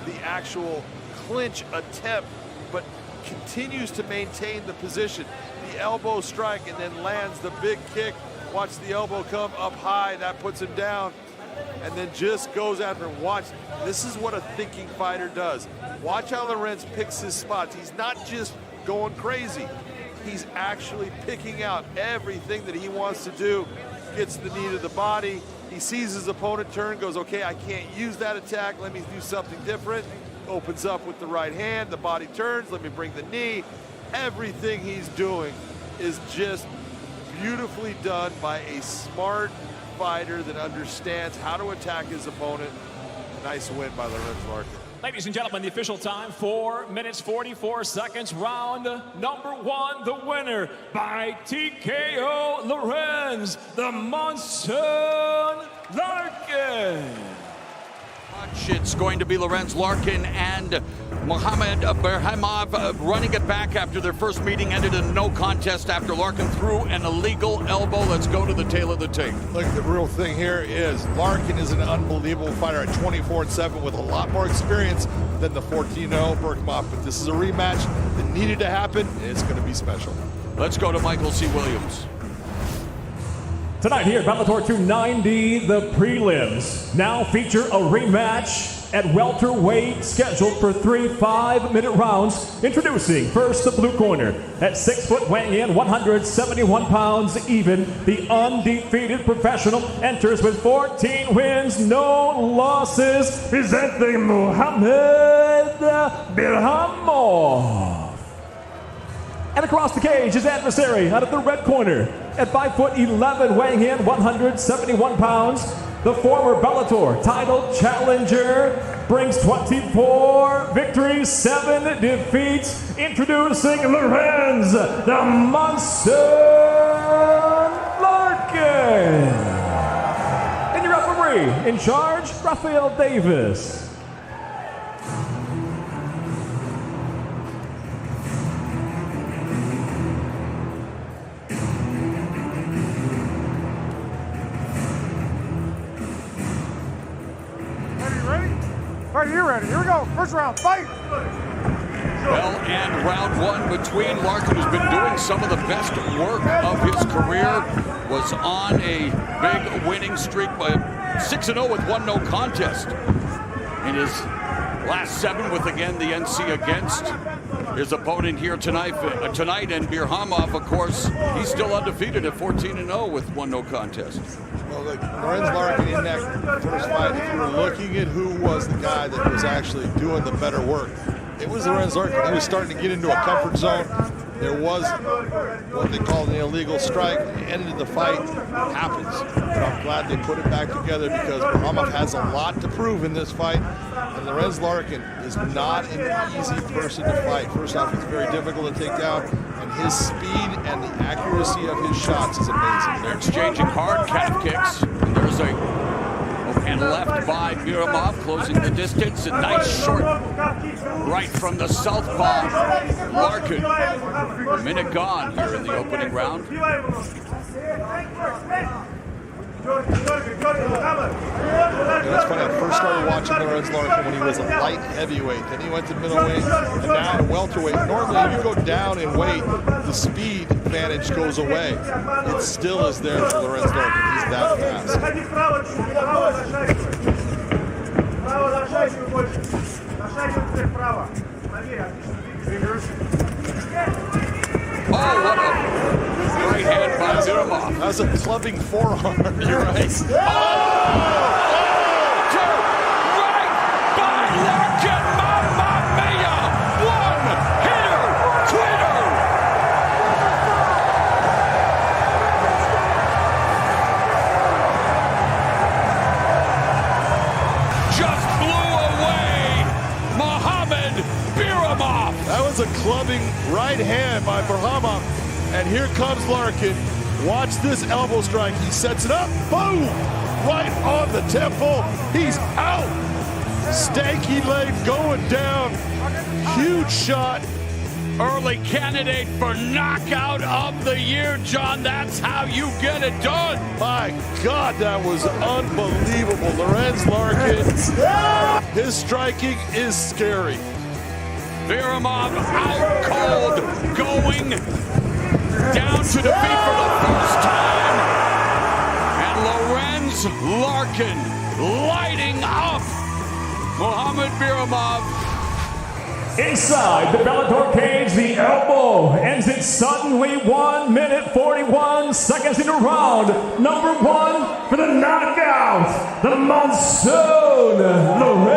the actual clinch attempt, but continues to maintain the position. The elbow strike and then lands the big kick. Watch the elbow come up high. That puts him down. And then just goes after him. Watch. This is what a thinking fighter does. Watch how Lorenz picks his spots. He's not just going crazy. He's actually picking out everything that he wants to do. Gets the knee to the body. He sees his opponent turn, goes, okay, I can't use that attack. Let me do something different. Opens up with the right hand. The body turns. Let me bring the knee. Everything he's doing is just beautifully done by a smart fighter that understands how to attack his opponent. Nice win by Lorenz Larkin. Ladies and gentlemen, the official time, 4 minutes, 44 seconds. Round number 1, the winner by TKO, Lorenz, the Monsoon Larkin. It's going to be Lorenz Larkin and Mohamed Bahamov running it back after their first meeting ended in no contest after Larkin threw an illegal elbow. Let's go to the tail of the tape. Look, the real thing here is Larkin is an unbelievable fighter at 24-7 with a lot more experience than the 14-0 Bahamov. But this is a rematch that needed to happen, and it's going to be special. Let's go to Michael C. Williams. Tonight here at Bellator 290, the prelims now feature a rematch at welterweight scheduled for 3 5-minute rounds. Introducing first the blue corner at 6 foot, weighing in 171 pounds even. The undefeated professional enters with 14 wins, no losses, presenting Mohamed Bahamov. And across the cage, his adversary out of the red corner at 5'11", weighing in 171 pounds. The former Bellator title challenger brings 24 victories, 7 defeats. Introducing Lorenz, the Monsoon Larkin. And your referee in charge, Rafael Davis. Are you ready. Here we go. First round. Fight. Well, and round one between Larkin, who's been doing some of the best work of his career, was on a big winning streak by 6-0 with 1 no contest. In his last 7 with, again, the NC against his opponent here tonight, and Bahamov, of course, he's still undefeated at 14-0 with 1 no contest. Well, look, Lorenz Larkin in that first fight, if you were looking at who was the guy that was actually doing the better work, it was Lorenz Larkin. He was starting to get into a comfort zone. There was what they call an illegal strike. The end of the fight happens. But I'm glad they put it back together because Bahamov has a lot to prove in this fight. And Lorenz Larkin is not an easy person to fight. First off, he's very difficult to take down. And his speed and the accuracy of his shots is amazing. They're exchanging hard calf kicks. And there's a and left by Bahamov, closing the distance. A nice short right from the southpaw. Larkin, a minute gone here in the opening round. It's funny, I first started watching Lorenz Larkin when he was a light heavyweight. Then he went to middleweight and now to welterweight. Normally, if you go down in weight, the speed advantage goes away. It still is there for Lorenz Larkin. He's that fast. Oh, what a right hand by Bahamov. That was a clubbing forearm. You're right. Oh! Right by Larkin. Mamma mia! One hitter quitter. Just blew away Mohamed Bahamov. That was a clubbing right hand by Bahamov. And here comes Larkin. Watch this elbow strike. He sets it up. Boom! Right on the temple. He's out. Stanky leg going down. Huge shot. Early candidate for knockout of the year, John. That's how you get it done. My God, that was unbelievable. Lorenz Larkin. His striking is scary. Bahamov out cold, going down to defeat for the first time. And Lorenz Larkin lighting up Mohamed Bahamov. Inside the Bellator cage, the elbow ends it suddenly. 1 minute 41 seconds into round number 1 for the knockout, the Monsoon Lorenz.